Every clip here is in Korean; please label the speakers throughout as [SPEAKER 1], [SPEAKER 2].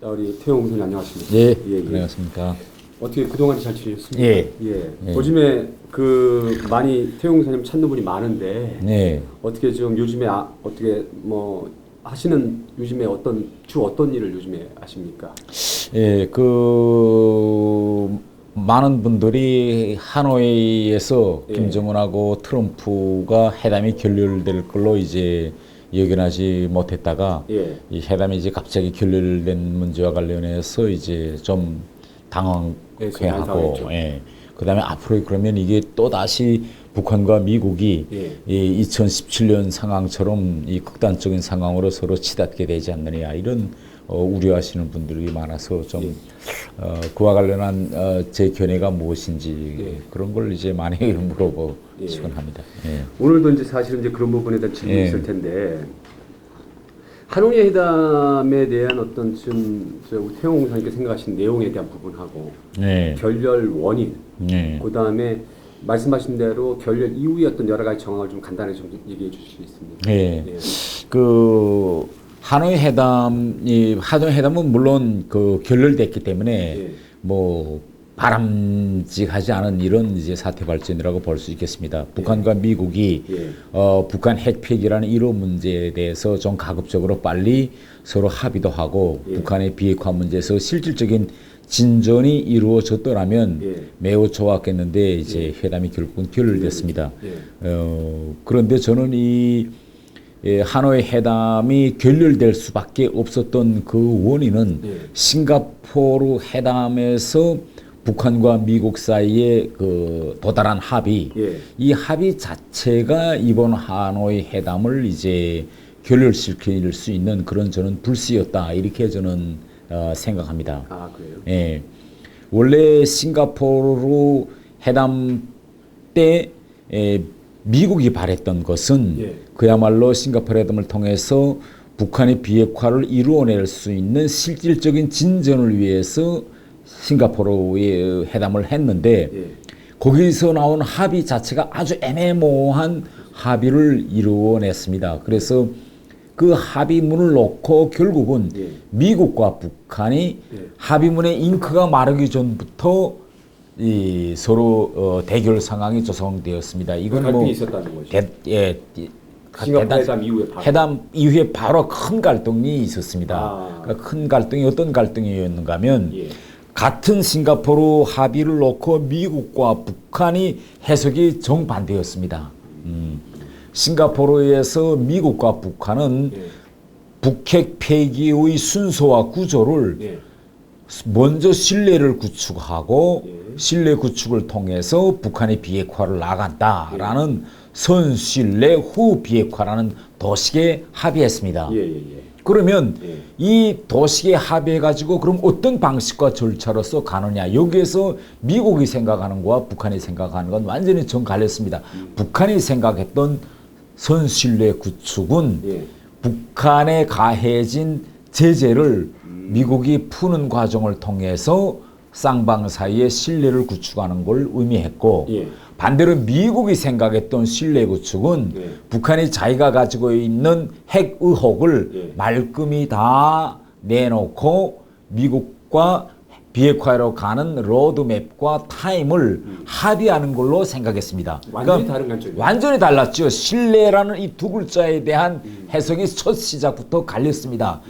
[SPEAKER 1] 우리 태용 선생님 안녕하십니까?
[SPEAKER 2] 예,
[SPEAKER 1] 예.
[SPEAKER 2] 안녕하십니까.
[SPEAKER 1] 어떻게 그동안 잘 지내셨습니까?
[SPEAKER 2] 예.
[SPEAKER 1] 예. 요즘에 많이 태용 선생님 찾는 분이 많은데
[SPEAKER 2] 예.
[SPEAKER 1] 어떻게 지금 요즘에 어떻게 뭐 하시는 요즘에 어떤 일을 요즘에 하십니까?
[SPEAKER 2] 예, 많은 분들이 하노이에서
[SPEAKER 1] 예.
[SPEAKER 2] 김정은하고 트럼프가 회담이 결렬될 걸로 이제 예견하지 못했다가
[SPEAKER 1] 예.
[SPEAKER 2] 이 회담이 이제 갑자기 결렬된 문제와 관련해서 이제 좀
[SPEAKER 1] 예,
[SPEAKER 2] 당황해하고,
[SPEAKER 1] 당황했죠.
[SPEAKER 2] 예. 그다음에 앞으로 그러면 이게 또 다시 북한과 미국이
[SPEAKER 1] 예.
[SPEAKER 2] 이 2017년 상황처럼 이 극단적인 상황으로 서로 치닫게 되지 않느냐 이런 우려하시는 분들이 많아서 좀 그와 관련한 제 견해가 무엇인지
[SPEAKER 1] 예.
[SPEAKER 2] 그런 걸 이제 많이 물어보시곤 합니다. 예.
[SPEAKER 1] 오늘도 이제 사실은 이제 그런 부분에 대한 질문이
[SPEAKER 2] 예.
[SPEAKER 1] 있을 텐데 하노이 회담에 대한 어떤 지금 태용 선생님께 생각하신 내용에 대한 부분하고
[SPEAKER 2] 네.
[SPEAKER 1] 결렬 원인,
[SPEAKER 2] 네.
[SPEAKER 1] 그 다음에 말씀하신 대로 결렬 이후의 어떤 여러 가지 정황을 좀 간단히 좀 얘기해 주실 수 있습니까?
[SPEAKER 2] 네.
[SPEAKER 1] 예.
[SPEAKER 2] 하노이 회담은 물론 결렬됐기 때문에
[SPEAKER 1] 예.
[SPEAKER 2] 뭐 바람직하지 않은 이런 이제 사태 발전이라고 볼 수 있겠습니다. 북한과 미국이
[SPEAKER 1] 예.
[SPEAKER 2] 북한 핵 폐기라는 이런 문제에 대해서 좀 가급적으로 빨리 서로 합의도 하고
[SPEAKER 1] 예.
[SPEAKER 2] 북한의 비핵화 문제에서 실질적인 진전이 이루어졌더라면
[SPEAKER 1] 예.
[SPEAKER 2] 매우 좋았겠는데 이제 회담이 결국은 결렬됐습니다.
[SPEAKER 1] 예.
[SPEAKER 2] 그런데 저는 하노이 회담이 결렬될 수밖에 없었던 그 원인은
[SPEAKER 1] 예.
[SPEAKER 2] 싱가포르 회담에서 북한과 미국 사이에 도달한 합의,
[SPEAKER 1] 예.
[SPEAKER 2] 이 합의 자체가 이번 하노이 회담을 이제 결렬시킬 수 있는 그런 저는 불씨였다 이렇게 저는 생각합니다.
[SPEAKER 1] 아, 그래요?
[SPEAKER 2] 예. 원래 싱가포르 회담 때 미국이 바랬던 것은
[SPEAKER 1] 예.
[SPEAKER 2] 그야말로 싱가포르 회담을 통해서 북한의 비핵화를 이루어낼 수 있는 실질적인 진전을 위해서 싱가포르의 회담을 했는데
[SPEAKER 1] 예.
[SPEAKER 2] 거기서 나온 합의 자체가 아주 애매모호한 합의를 이루어냈습니다. 그래서 그 합의문을 놓고 결국은
[SPEAKER 1] 예.
[SPEAKER 2] 미국과 북한이 합의문의 잉크가 마르기 전부터 서로 대결 상황이 조성되었습니다. 이건
[SPEAKER 1] 갈등이 있었다는 거죠. 싱가포르 회담 이후에 바로.
[SPEAKER 2] 회담 이후에 바로 큰 갈등이 있었습니다.
[SPEAKER 1] 아.
[SPEAKER 2] 그러니까 큰 갈등이 어떤 갈등이었는가 하면
[SPEAKER 1] 예.
[SPEAKER 2] 같은 싱가포르 합의를 놓고 미국과 북한이 해석이 정반대였습니다. 싱가포르에서 미국과 북한은
[SPEAKER 1] 예.
[SPEAKER 2] 북핵 폐기의 순서와 구조를
[SPEAKER 1] 예.
[SPEAKER 2] 먼저 신뢰를 구축하고
[SPEAKER 1] 예.
[SPEAKER 2] 신뢰 구축을 통해서 북한의 비핵화를 나간다라는 선신뢰 후 비핵화라는 도식에 합의했습니다.
[SPEAKER 1] 예. 예.
[SPEAKER 2] 그러면
[SPEAKER 1] 예.
[SPEAKER 2] 이 도식에 합의해가지고 그럼 어떤 방식과 절차로서 가느냐 여기에서 미국이 생각하는 것과 북한이 생각하는 건 완전히 정 갈렸습니다. 북한이 생각했던 선신뢰 구축은
[SPEAKER 1] 예.
[SPEAKER 2] 북한에 가해진 제재를 미국이 푸는 과정을 통해서 쌍방 사이에 신뢰를 구축하는 걸 의미했고
[SPEAKER 1] 예.
[SPEAKER 2] 반대로 미국이 생각했던 신뢰 구축은
[SPEAKER 1] 예.
[SPEAKER 2] 북한이 자기가 가지고 있는 핵 의혹을
[SPEAKER 1] 예.
[SPEAKER 2] 말끔히 다 내놓고 미국과 비핵화로 가는 로드맵과 타임을 합의하는 걸로 생각했습니다.
[SPEAKER 1] 완전히 다른 관점이에요.
[SPEAKER 2] 완전히 달랐죠. 신뢰라는 이 두 글자에 대한 해석이 첫 시작부터 갈렸습니다.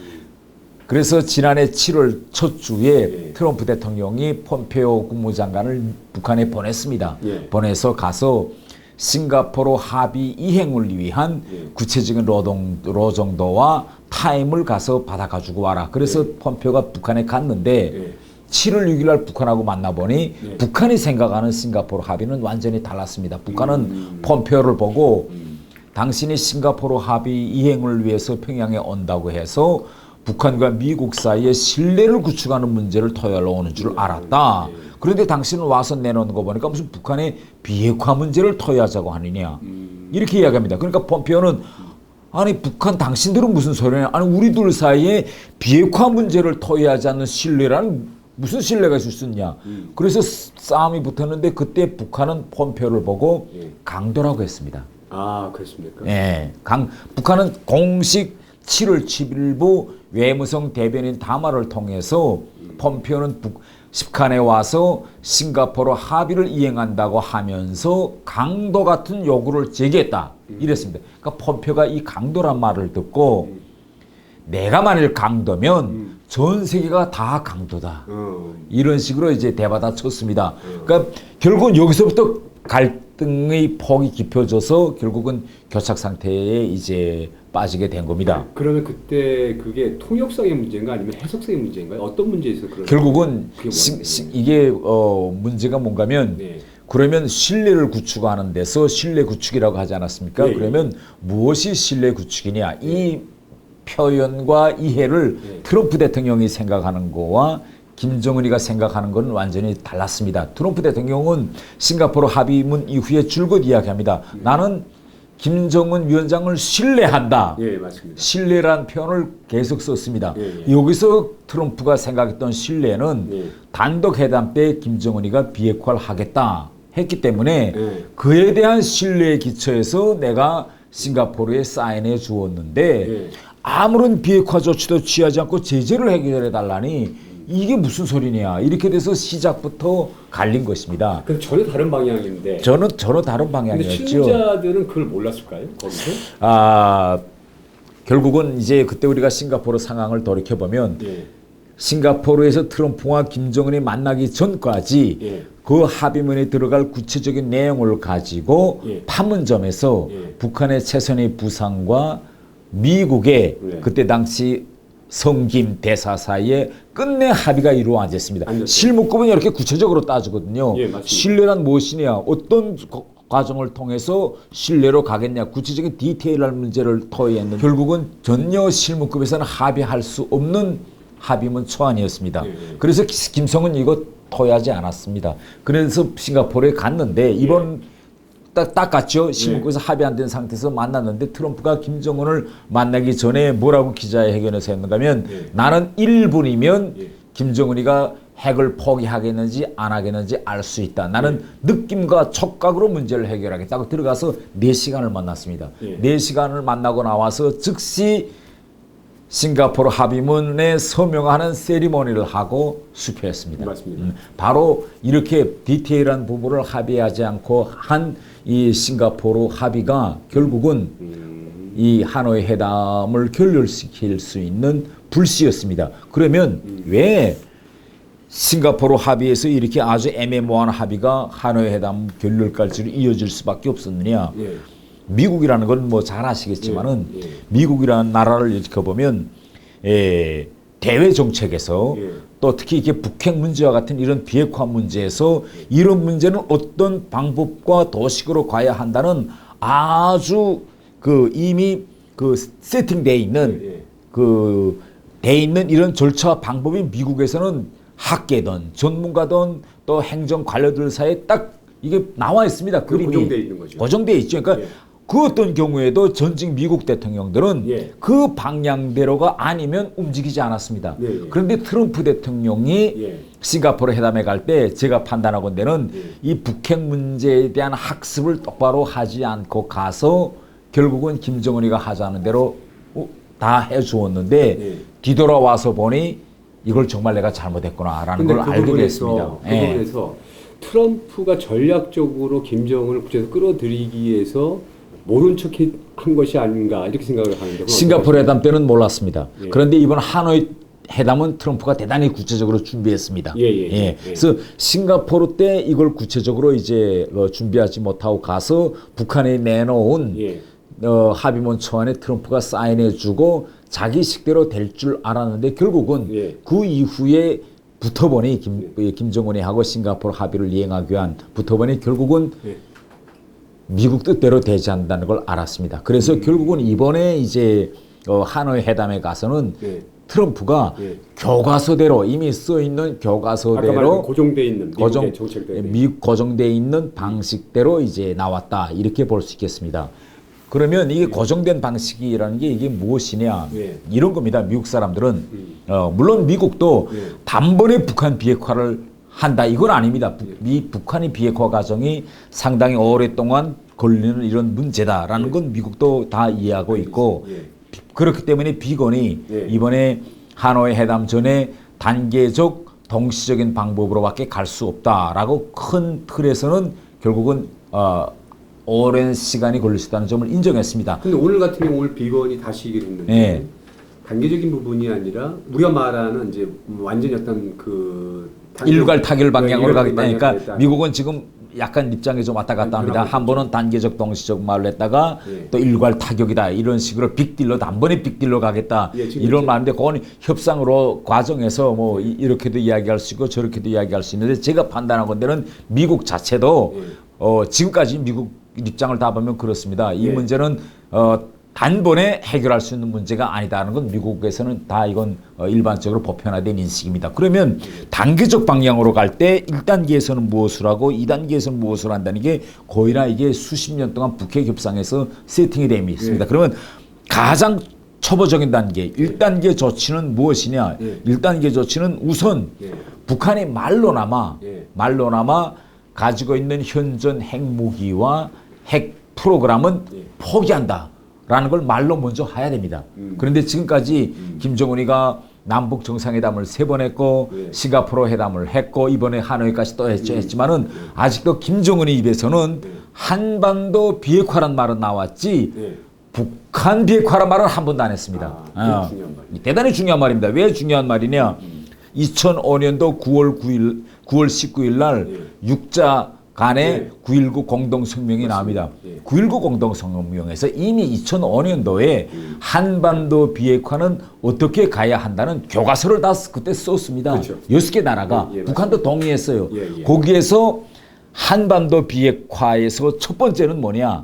[SPEAKER 2] 그래서 지난해 7월 첫 주에 트럼프 대통령이 폼페오 국무장관을 북한에 보냈습니다.
[SPEAKER 1] 예.
[SPEAKER 2] 보내서 가서 싱가포르 합의 이행을 위한 구체적인 노 정도와 타임을 가서 받아가지고 와라. 그래서 폼페오가 북한에 갔는데 7월 6일 날 북한하고 만나보니 북한이 생각하는 싱가포르 합의는 완전히 달랐습니다. 북한은 폼페오를 보고 당신이 싱가포르 합의 이행을 위해서 평양에 온다고 해서 북한과 미국 사이에 신뢰를 구축하는 문제를 토의하러 오는 줄 알았다. 그런데 당신은 와서 내놓는 거 보니까 무슨 북한의 비핵화 문제를 토의하자고 하느냐. 이렇게 이야기합니다. 그러니까 폼페오는 아니 북한 당신들은 무슨 소리냐. 아니 우리들 사이에 비핵화 문제를 토의하지 않는 신뢰란 무슨 신뢰가 있을 수 있냐. 그래서 싸움이 붙었는데 그때 북한은 폼페오를 보고 강도라고 했습니다.
[SPEAKER 1] 아, 그렇습니까?
[SPEAKER 2] 예, 북한은 공식 7월 7일부 외무성 대변인 담화를 통해서 폼페오는 북한에 와서 싱가포르 합의를 이행한다고 하면서 강도 같은 요구를 제기했다. 이랬습니다. 그러니까 폼페오가 이 강도란 말을 듣고 내가 만일 강도면 전 세계가 다 강도다. 이런 식으로 이제 대받아 쳤습니다. 그러니까 결국은 여기서부터 갈등의 폭이 깊어져서 결국은 교착 상태에 이제 빠지게 된 겁니다.
[SPEAKER 1] 그러면 그때 그게 통역상의 문제인가 아니면 해석상의 문제인가요? 어떤 문제에서 그런?
[SPEAKER 2] 결국은 이게 문제가 뭔가면
[SPEAKER 1] 네.
[SPEAKER 2] 그러면 신뢰를 구축하는 데서 신뢰 구축이라고 하지 않았습니까?
[SPEAKER 1] 네.
[SPEAKER 2] 그러면 무엇이 신뢰 구축이냐? 이 표현과 이해를 트럼프 대통령이 생각하는 거와 김정은이가 생각하는 건 완전히 달랐습니다. 트럼프 대통령은 싱가포르 합의문 이후에 줄곧 이야기합니다. 나는 김정은 위원장을 신뢰한다.
[SPEAKER 1] 예, 맞습니다.
[SPEAKER 2] 신뢰란 표현을 계속 썼습니다.
[SPEAKER 1] 예.
[SPEAKER 2] 여기서 트럼프가 생각했던 신뢰는
[SPEAKER 1] 예.
[SPEAKER 2] 단독 회담 때 김정은이가 비핵화를 하겠다 했기 때문에
[SPEAKER 1] 예.
[SPEAKER 2] 그에 대한 신뢰에 기초해서 내가 싱가포르에 사인해 주었는데
[SPEAKER 1] 예.
[SPEAKER 2] 아무런 비핵화 조치도 취하지 않고 제재를 해결해 달라니 이게 무슨 소리냐 이렇게 돼서 시작부터 갈린 것입니다.
[SPEAKER 1] 그 전혀 다른 방향인데.
[SPEAKER 2] 저는 다른
[SPEAKER 1] 근데
[SPEAKER 2] 방향이었죠.
[SPEAKER 1] 친자들은 그걸 몰랐을까요? 거기서?
[SPEAKER 2] 결국은 이제 그때 우리가 싱가포르 상황을 돌이켜 보면
[SPEAKER 1] 예.
[SPEAKER 2] 싱가포르에서 트럼프와 김정은이 만나기 전까지
[SPEAKER 1] 예.
[SPEAKER 2] 그 합의문에 들어갈 구체적인 내용을 가지고
[SPEAKER 1] 예.
[SPEAKER 2] 판문점에서
[SPEAKER 1] 예.
[SPEAKER 2] 북한의 최선의 부상과 미국의
[SPEAKER 1] 네.
[SPEAKER 2] 그때 당시 성김 대사 사이에 끝내 합의가 이루어졌습니다.
[SPEAKER 1] 안 됐어요.
[SPEAKER 2] 실무급은 이렇게 구체적으로 따지거든요.
[SPEAKER 1] 예, 맞습니다.
[SPEAKER 2] 신뢰란 무엇이냐, 어떤 과정을 통해서 신뢰로 가겠냐, 구체적인 디테일한 문제를 토의했는데 결국은 전혀 실무급에서는 합의할 수 없는 합의문 초안이었습니다.
[SPEAKER 1] 예.
[SPEAKER 2] 그래서 김성은 이거 토의하지 않았습니다. 그래서 싱가포르에 갔는데 이번 딱 갔죠. 실무국에서 합의 안 된 상태에서 만났는데 트럼프가 김정은을 만나기 전에 뭐라고 기자회견에서 했는가 하면 나는 1분이면 김정은이가 핵을 포기하겠는지 안 하겠는지 알 수 있다. 나는 느낌과 촉각으로 문제를 해결하겠다고 들어가서 4시간을 만났습니다. 4시간을 만나고 나와서 즉시 싱가포르 합의문에 서명하는 세리머니를 하고 수표했습니다.
[SPEAKER 1] 맞습니다.
[SPEAKER 2] 바로 이렇게 디테일한 부분을 합의하지 않고 한 이 싱가포르 합의가 결국은 이 하노이 회담을 결렬시킬 수 있는 불씨였습니다. 그러면 왜 싱가포르 합의에서 이렇게 아주 애매모호한 합의가 하노이 회담 결렬까지 이어질 수밖에 없었느냐?
[SPEAKER 1] 예.
[SPEAKER 2] 미국이라는 건 뭐 잘 아시겠지만은
[SPEAKER 1] 예.
[SPEAKER 2] 미국이라는 나라를 이렇게 보면 대외 정책에서 또 특히 이게 북핵 문제와 같은 이런 비핵화 문제에서 이런 문제는 어떤 방법과 도식으로 가야 한다는 아주 이미 세팅돼 있는 돼 있는 이런 절차와 방법이 미국에서는 학계든 전문가든 또 행정 관료들 사이에 딱 이게 나와 있습니다. 그림이
[SPEAKER 1] 고정돼 있는 거죠.
[SPEAKER 2] 고정돼 있죠. 그러니까 그 어떤 경우에도 전직 미국 대통령들은 그 방향대로가 아니면 움직이지 않았습니다. 그런데 트럼프 대통령이 싱가포르 회담에 갈 때 제가 판단하건 데는 이 북핵 문제에 대한 학습을 똑바로 하지 않고 가서 결국은 김정은이가 하자는 대로 다 해주었는데 뒤돌아와서 보니 이걸 정말 내가 잘못했구나라는 걸 알게 됐습니다.
[SPEAKER 1] 그 부분에서 트럼프가 전략적으로 김정은을 구체적으로 끌어들이기 위해서 모른 척 한 것이 아닌가 이렇게 생각을 하는데
[SPEAKER 2] 싱가포르 회담 때는 몰랐습니다. 그런데 이번 하노이 회담은 트럼프가 대단히 구체적으로 준비했습니다. 그래서 싱가포르 때 이걸 구체적으로 이제 준비하지 못하고 가서 북한에 내놓은 합의문 초안에 트럼프가 사인해주고 자기 식대로 될 줄 알았는데 결국은 그 이후에 붙어보니 김정은이 하고 싱가포르 합의를 이행하기 위한 붙어보니 결국은 미국 뜻대로 되지 않는다는 걸 알았습니다. 그래서 결국은 이번에 이제 하노이 회담에 가서는 트럼프가 교과서대로 이미 써 있는 교과서대로
[SPEAKER 1] 고정돼 있는 미국의 정책대로
[SPEAKER 2] 미국 고정돼 있는 방식대로 이제 나왔다 이렇게 볼 수 있겠습니다. 그러면 이게 고정된 방식이라는 게 이게 무엇이냐 이런 겁니다. 미국 사람들은 물론 미국도 단번에 북한 비핵화를 한다 이건 아닙니다. 북한의 비핵화 과정이 상당히 오랫동안 걸리는 이런 문제다라는 건 미국도 다 이해하고 있고 그렇기 때문에 비건이
[SPEAKER 1] 예.
[SPEAKER 2] 이번에 하노이 회담 전에 단계적 동시적인 방법으로밖에 갈 수 없다라고 큰 틀에서는 결국은 오랜 시간이 걸릴 수 있다는 점을 인정했습니다.
[SPEAKER 1] 근데 오늘 같은 경우 오늘 비건이 다시 얘기를 했는데
[SPEAKER 2] 예.
[SPEAKER 1] 단계적인 부분이 아니라 우리가 말하는 이제 완전히 어떤 그
[SPEAKER 2] 일괄 타결 방향으로
[SPEAKER 1] 일괄
[SPEAKER 2] 가겠다.
[SPEAKER 1] 방향으로
[SPEAKER 2] 그러니까
[SPEAKER 1] 가겠다.
[SPEAKER 2] 미국은 지금 약간 입장이 좀 왔다 갔다 합니다. 한 번은 단계적 동시적 말로 했다가
[SPEAKER 1] 예.
[SPEAKER 2] 또 일괄 타격이다. 이런 식으로 빅딜러 단번에 빅딜러 가겠다.
[SPEAKER 1] 예, 지금
[SPEAKER 2] 이런
[SPEAKER 1] 이제-
[SPEAKER 2] 말인데 그건 협상으로 과정에서 뭐 이렇게도 이야기할 수 있고 저렇게도 이야기할 수 있는데 제가 판단한 건데는 미국 자체도
[SPEAKER 1] 예.
[SPEAKER 2] 지금까지 미국 입장을 다 보면 그렇습니다. 이
[SPEAKER 1] 예.
[SPEAKER 2] 문제는 단번에 해결할 수 있는 문제가 아니다는 건 미국에서는 다 이건 일반적으로 보편화된 인식입니다. 그러면 단계적 방향으로 갈 때 1단계에서는 무엇을 하고 2단계에서는 무엇을 한다는 게 거의나 이게 수십 년 동안 북핵 협상에서 세팅이 되어 있습니다.
[SPEAKER 1] 예.
[SPEAKER 2] 그러면 가장 초보적인 단계 1단계 조치는 무엇이냐?
[SPEAKER 1] 예.
[SPEAKER 2] 1단계 조치는 우선
[SPEAKER 1] 예.
[SPEAKER 2] 북한이 말로나마
[SPEAKER 1] 예.
[SPEAKER 2] 가지고 있는 현존 핵무기와 핵 프로그램은
[SPEAKER 1] 예.
[SPEAKER 2] 포기한다라는 걸 말로 먼저 해야 됩니다. 그런데 지금까지 김정은이가 남북 정상회담을 3번 했고
[SPEAKER 1] 예.
[SPEAKER 2] 싱가포르 회담을 했고 이번에 하노이까지 또 했지만은 아직도 김정은이 입에서는 한반도 비핵화란 말은 나왔지
[SPEAKER 1] 예.
[SPEAKER 2] 북한 비핵화란 말은 한 번도 안 했습니다.
[SPEAKER 1] 아, 그게 중요한 말이에요.
[SPEAKER 2] 대단히 중요한 말입니다. 왜 중요한 말이냐? 2005년도 9월 19일 날 육자 간의
[SPEAKER 1] 네.
[SPEAKER 2] 9.19 공동성명이 나옵니다.
[SPEAKER 1] 예.
[SPEAKER 2] 9.19 공동성명에서 이미 2005년도에 한반도 비핵화는 어떻게 가야 한다는 교과서를 다 그때 썼습니다.
[SPEAKER 1] 그렇죠.
[SPEAKER 2] 6개 나라가
[SPEAKER 1] 예, 예,
[SPEAKER 2] 북한도 동의했어요.
[SPEAKER 1] 예, 예.
[SPEAKER 2] 거기에서 한반도 비핵화에서 첫 번째는 뭐냐?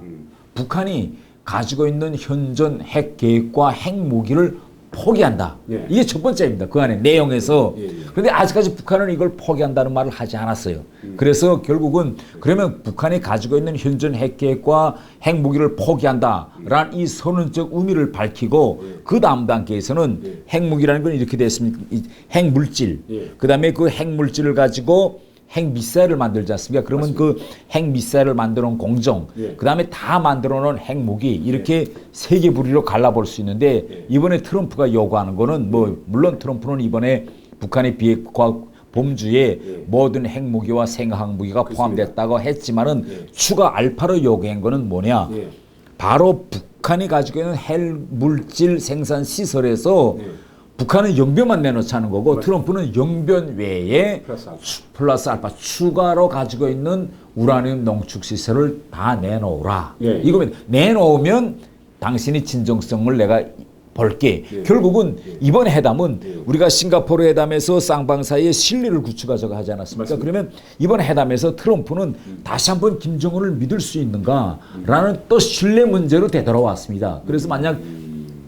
[SPEAKER 2] 북한이 가지고 있는 현존 핵 계획과 핵 무기를 포기한다.
[SPEAKER 1] 예.
[SPEAKER 2] 이게 첫 번째입니다. 그 안에 내용에서.
[SPEAKER 1] 예, 예.
[SPEAKER 2] 그런데 아직까지 북한은 이걸 포기한다는 말을 하지 않았어요. 그래서 결국은 그러면 북한이 가지고 있는 현존 핵 계획과 핵 무기를 포기한다라는 이 선언적 의미를 밝히고 그 다음 단계에서는 핵 무기라는 건 이렇게 됐습니다. 핵 물질.
[SPEAKER 1] 예.
[SPEAKER 2] 그다음에 그 핵 물질을 가지고 핵 미사일을 만들지 않습니까? 그러면 그 핵 미사일을 만들어 놓은 공정,
[SPEAKER 1] 예.
[SPEAKER 2] 그다음에 다 만들어 놓은 핵 무기 이렇게 세 개 부리로 갈라볼 수 있는데 이번에 트럼프가 요구하는 거는 뭐 물론 트럼프는 이번에 북한의 비핵화 범주에 모든 핵무기와 생화학무기가 포함됐다고 했지만은 추가 알파로 요구한 거는 뭐냐?
[SPEAKER 1] 예.
[SPEAKER 2] 바로 북한이 가지고 있는 핵 물질 생산 시설에서 북한은 영변만 내놓자는 거고 트럼프는 영변 외에 플러스 알파 추가로 가지고 있는 우라늄 농축 시설을 다 내놓으라.
[SPEAKER 1] 예.
[SPEAKER 2] 이거면 내놓으면 당신이 진정성을 내가 볼게. 결국은 이번 회담은 우리가 싱가포르 회담에서 쌍방 사이에 신뢰를 구축하자고 하지 않았습니까?
[SPEAKER 1] 맞습니다.
[SPEAKER 2] 그러면 이번 회담에서 트럼프는 다시 한번 김정은을 믿을 수 있는가라는 또 신뢰 문제로 되돌아왔습니다. 그래서 만약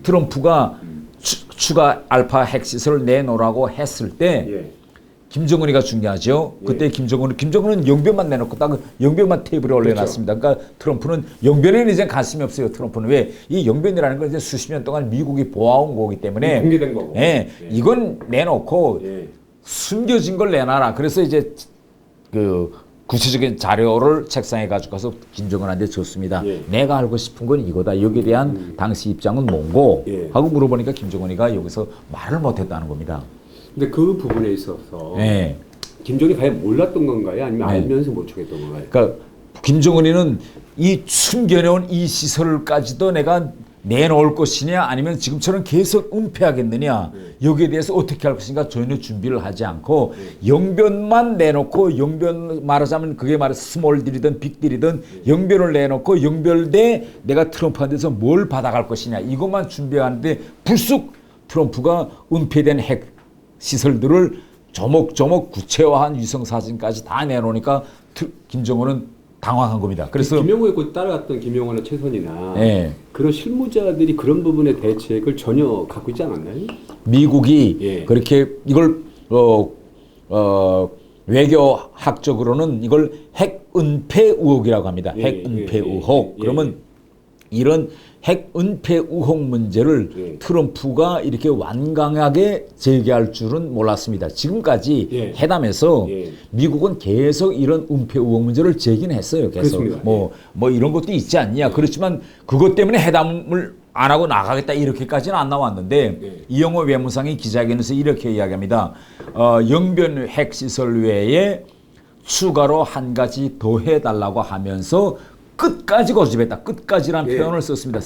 [SPEAKER 2] 트럼프가 추가 알파 핵시설을 내놓으라고 했을 때
[SPEAKER 1] 예.
[SPEAKER 2] 김정은이가 중요하죠. 그때 김정은은 영변만 내놓고 딱 영변만 테이블에 올려놨습니다. 그러니까 트럼프는 영변에는 이제 관심이 없어요. 트럼프는 왜? 이 영변이라는 건 이제 수십 년 동안 미국이 보아온 거기 때문에
[SPEAKER 1] 공개된 거고.
[SPEAKER 2] 예, 이건 내놓고
[SPEAKER 1] 예.
[SPEAKER 2] 숨겨진 걸 내놔라. 그래서 이제 그 구체적인 자료를 책상에 가지고 가서 김정은한테 줬습니다.
[SPEAKER 1] 예.
[SPEAKER 2] 내가 알고 싶은 건 이거다. 여기에 대한 당시 입장은 뭔고?
[SPEAKER 1] 예.
[SPEAKER 2] 하고 물어보니까 김정은이가 여기서 말을 못했다는 겁니다.
[SPEAKER 1] 근데 그 부분에 있어서
[SPEAKER 2] 예.
[SPEAKER 1] 김정이 과연 몰랐던 건가요? 아니면
[SPEAKER 2] 네.
[SPEAKER 1] 알면서 못 추겠던 건가요?
[SPEAKER 2] 그러니까 김정은이는 이 숨겨놓은 이 시설까지도 내가 내놓을 것이냐 아니면 지금처럼 계속 은폐하겠느냐 여기에 대해서 어떻게 할 것인가 전혀 준비를 하지 않고 영변만 내놓고 영변 말하자면 그게 말해서 스몰딜이든 빅딜이든 영변을 내놓고 영변대 내가 트럼프한테서 뭘 받아갈 것이냐 이것만 준비하는데 불쑥 트럼프가 은폐된 핵 시설들을 조목조목 구체화한 위성사진까지 다 내놓으니까 김정은은 당황한 겁니다. 그래서
[SPEAKER 1] 김영호에 곧 따라갔던 김영호나 최선이나
[SPEAKER 2] 예. 그런
[SPEAKER 1] 실무자들이 그런 부분의 대책을 전혀 갖고 있지 않았나요?
[SPEAKER 2] 미국이
[SPEAKER 1] 예.
[SPEAKER 2] 그렇게 이걸 외교학적으로는 이걸 핵 은폐 의혹이라고 합니다.
[SPEAKER 1] 예,
[SPEAKER 2] 핵 은폐
[SPEAKER 1] 예,
[SPEAKER 2] 의혹.
[SPEAKER 1] 예,
[SPEAKER 2] 그러면 이런 핵 은폐 의혹 문제를
[SPEAKER 1] 예.
[SPEAKER 2] 트럼프가 이렇게 완강하게 제기할 줄은 몰랐습니다. 지금까지
[SPEAKER 1] 예.
[SPEAKER 2] 회담에서
[SPEAKER 1] 예.
[SPEAKER 2] 미국은 계속 이런 은폐 의혹 문제를 제기는 했어요. 계속
[SPEAKER 1] 그렇습니다.
[SPEAKER 2] 뭐 이런 것도 있지 않냐. 그렇지만 그것 때문에 회담을 안 하고 나가겠다 이렇게까지는 안 나왔는데
[SPEAKER 1] 네.
[SPEAKER 2] 이영호 외무상이 기자회견에서 이렇게 이야기합니다. 영변 핵시설 외에 추가로 한 가지 더 해달라고 하면서 끝까지 고집했다. 끝까지라는
[SPEAKER 1] 예.
[SPEAKER 2] 표현을 썼습니다.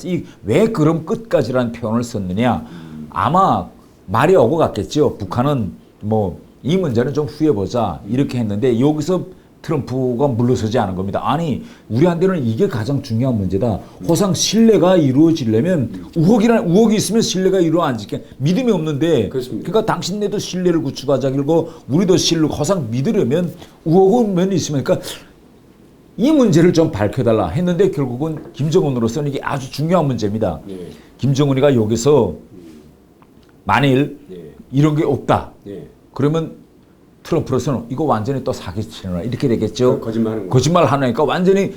[SPEAKER 2] 왜 그럼 끝까지라는 표현을 썼느냐. 아마 말이 오고 갔겠죠. 북한은 뭐 이 문제는 좀 후에 보자 이렇게 했는데 여기서 트럼프가 물러서지 않은 겁니다. 아니 우리한테는 이게 가장 중요한 문제다. 호상 신뢰가 이루어지려면 우혹이 있으면 신뢰가 이루어지게 믿음이 없는데
[SPEAKER 1] 그렇습니다.
[SPEAKER 2] 그러니까 당신네도 신뢰를 구축하자 그리고 우리도 호상 믿으려면 우혹은 있으면 그러니까 이 문제를 좀 밝혀달라 했는데 결국은 김정은으로서는 이게 아주 중요한 문제입니다.
[SPEAKER 1] 예.
[SPEAKER 2] 김정은이가 여기서 만일
[SPEAKER 1] 예.
[SPEAKER 2] 이런 게 없다.
[SPEAKER 1] 예.
[SPEAKER 2] 그러면 트럼프로서는 이거 완전히 또 사기치는 이렇게 되겠죠.
[SPEAKER 1] 거짓말하는
[SPEAKER 2] 거짓말 하니까 완전히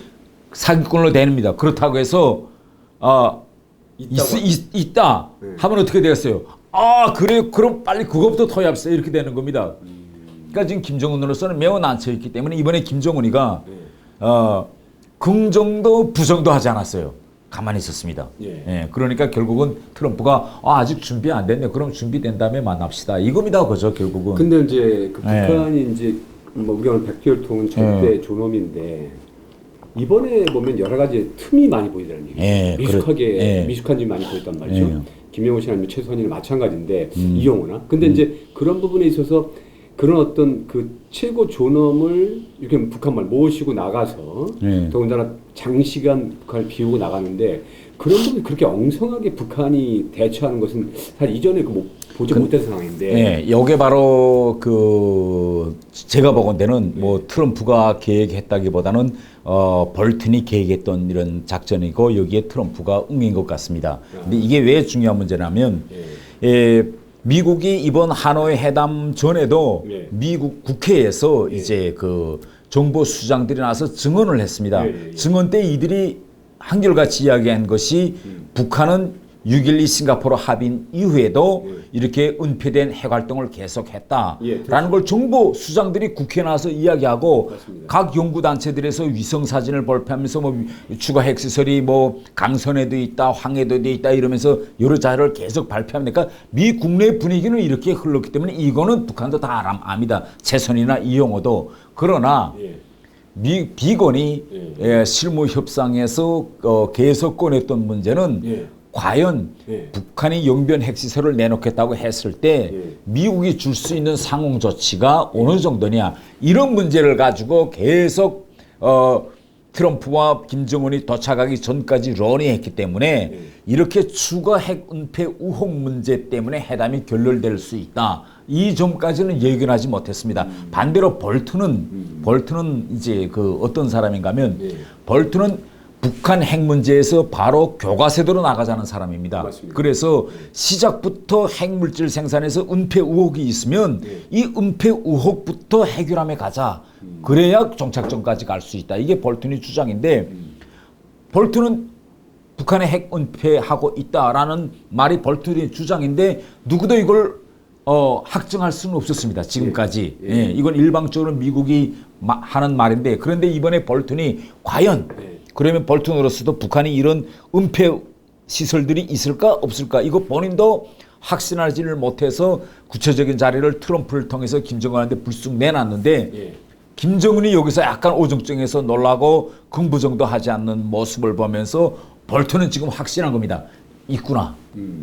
[SPEAKER 2] 사기꾼으로 됩니다. 그렇다고 해서 있다
[SPEAKER 1] 네.
[SPEAKER 2] 하면 어떻게 되겠어요? 그래 그럼 빨리 그것부터 토합시다 이렇게 되는 겁니다. 그러니까 지금 김정은으로서는 매우 난처해 있기 때문에 이번에 김정은이가 긍정도 부정도 하지 않았어요. 가만히 있었습니다.
[SPEAKER 1] 예.
[SPEAKER 2] 그러니까 결국은 트럼프가 아직 준비 안 됐네. 그럼 준비된 다음에 만납시다. 이겁니다. 그죠 결국은.
[SPEAKER 1] 근데 이제 그
[SPEAKER 2] 예.
[SPEAKER 1] 북한이 이제 뭐 우리가 백피혈통은 절대 존엄인데 이번에 보면 여러 가지 틈이 많이 보이더라는 얘기예요.
[SPEAKER 2] 예,
[SPEAKER 1] 미숙하게
[SPEAKER 2] 예.
[SPEAKER 1] 미숙한 점이 많이 보였단 말이죠.
[SPEAKER 2] 예.
[SPEAKER 1] 김영호 씨나 아니면 최선희는 마찬가지인데 이용호나. 근데 이제 그런 부분에 있어서 그런 어떤 그 최고 존엄을 이렇게 북한말 모시고 나가서
[SPEAKER 2] 예.
[SPEAKER 1] 더군다나 장시간 북한을 비우고 나가는데 그런 부분이 그렇게 엉성하게 북한이 대처하는 것은 사실 이전에 보지 못한 상황인데.
[SPEAKER 2] 예, 요게 바로 그 제가 보건대는 뭐 트럼프가 계획했다기보다는 볼튼이 계획했던 이런 작전이고 여기에 트럼프가 응인 것 같습니다. 근데 이게 왜 중요한 문제냐면 미국이 이번 하노이 회담 전에도
[SPEAKER 1] 예.
[SPEAKER 2] 미국 국회에서 이제 그 정보 수장들이 나와서 증언을 했습니다.
[SPEAKER 1] 예.
[SPEAKER 2] 증언 때 이들이 한결같이 이야기한 것이 북한은 6.12 싱가포르 합의 이후에도 이렇게 은폐된 핵 활동을 계속했다라는 걸 정보 수장들이 국회에 나와서 이야기하고
[SPEAKER 1] 맞습니다.
[SPEAKER 2] 각 연구단체들에서 위성 사진을 발표하면서 뭐 추가 핵시설이 뭐 강선에도 있다, 황해도에 있다 이러면서 여러 자료를 계속 발표합니까? 미 국내 분위기는 이렇게 흘렀기 때문에 이거는 북한도 다 압니다. 최선이나 이용호도. 그러나 비건이 실무 협상에서 계속 꺼냈던 문제는 과연 북한이 영변 핵시설을 내놓겠다고 했을 때 미국이 줄 수 있는 상응 조치가 어느 정도냐 이런 문제를 가지고 계속 트럼프와 김정은이 도착하기 전까지 런닝했기 때문에 이렇게 추가 핵 은폐 의혹 문제 때문에 회담이 결렬될 수 있다. 이 점까지는 예견하지 못했습니다. 반대로 볼튼은 이제 그 어떤 사람인가면 볼튼은 북한 핵 문제에서 바로 교과세대로 나가자는 사람입니다.
[SPEAKER 1] 맞습니다.
[SPEAKER 2] 그래서 시작부터 핵물질 생산에서 은폐 의혹이 있으면 이 은폐 의혹부터 해결함에 가자. 그래야 종착점까지 갈 수 있다. 이게 볼튼의 주장인데 볼튼은 북한의 핵 은폐하고 있다라는 말이 볼튼의 주장인데 누구도 이걸 확증할 수는 없었습니다. 지금까지. 이건 일방적으로 미국이 하는 말인데 그런데 이번에 볼튼이 과연 그러면 볼튼으로서도 북한이 이런 은폐 시설들이 있을까 없을까 이거 본인도 확신하지를 못해서 구체적인 자료를 트럼프를 통해서 김정은한테 불쑥 내놨는데 김정은이 여기서 약간 오정증에서 놀라고 긍부정도 하지 않는 모습을 보면서 볼튼은 지금 확신한 겁니다. 있구나.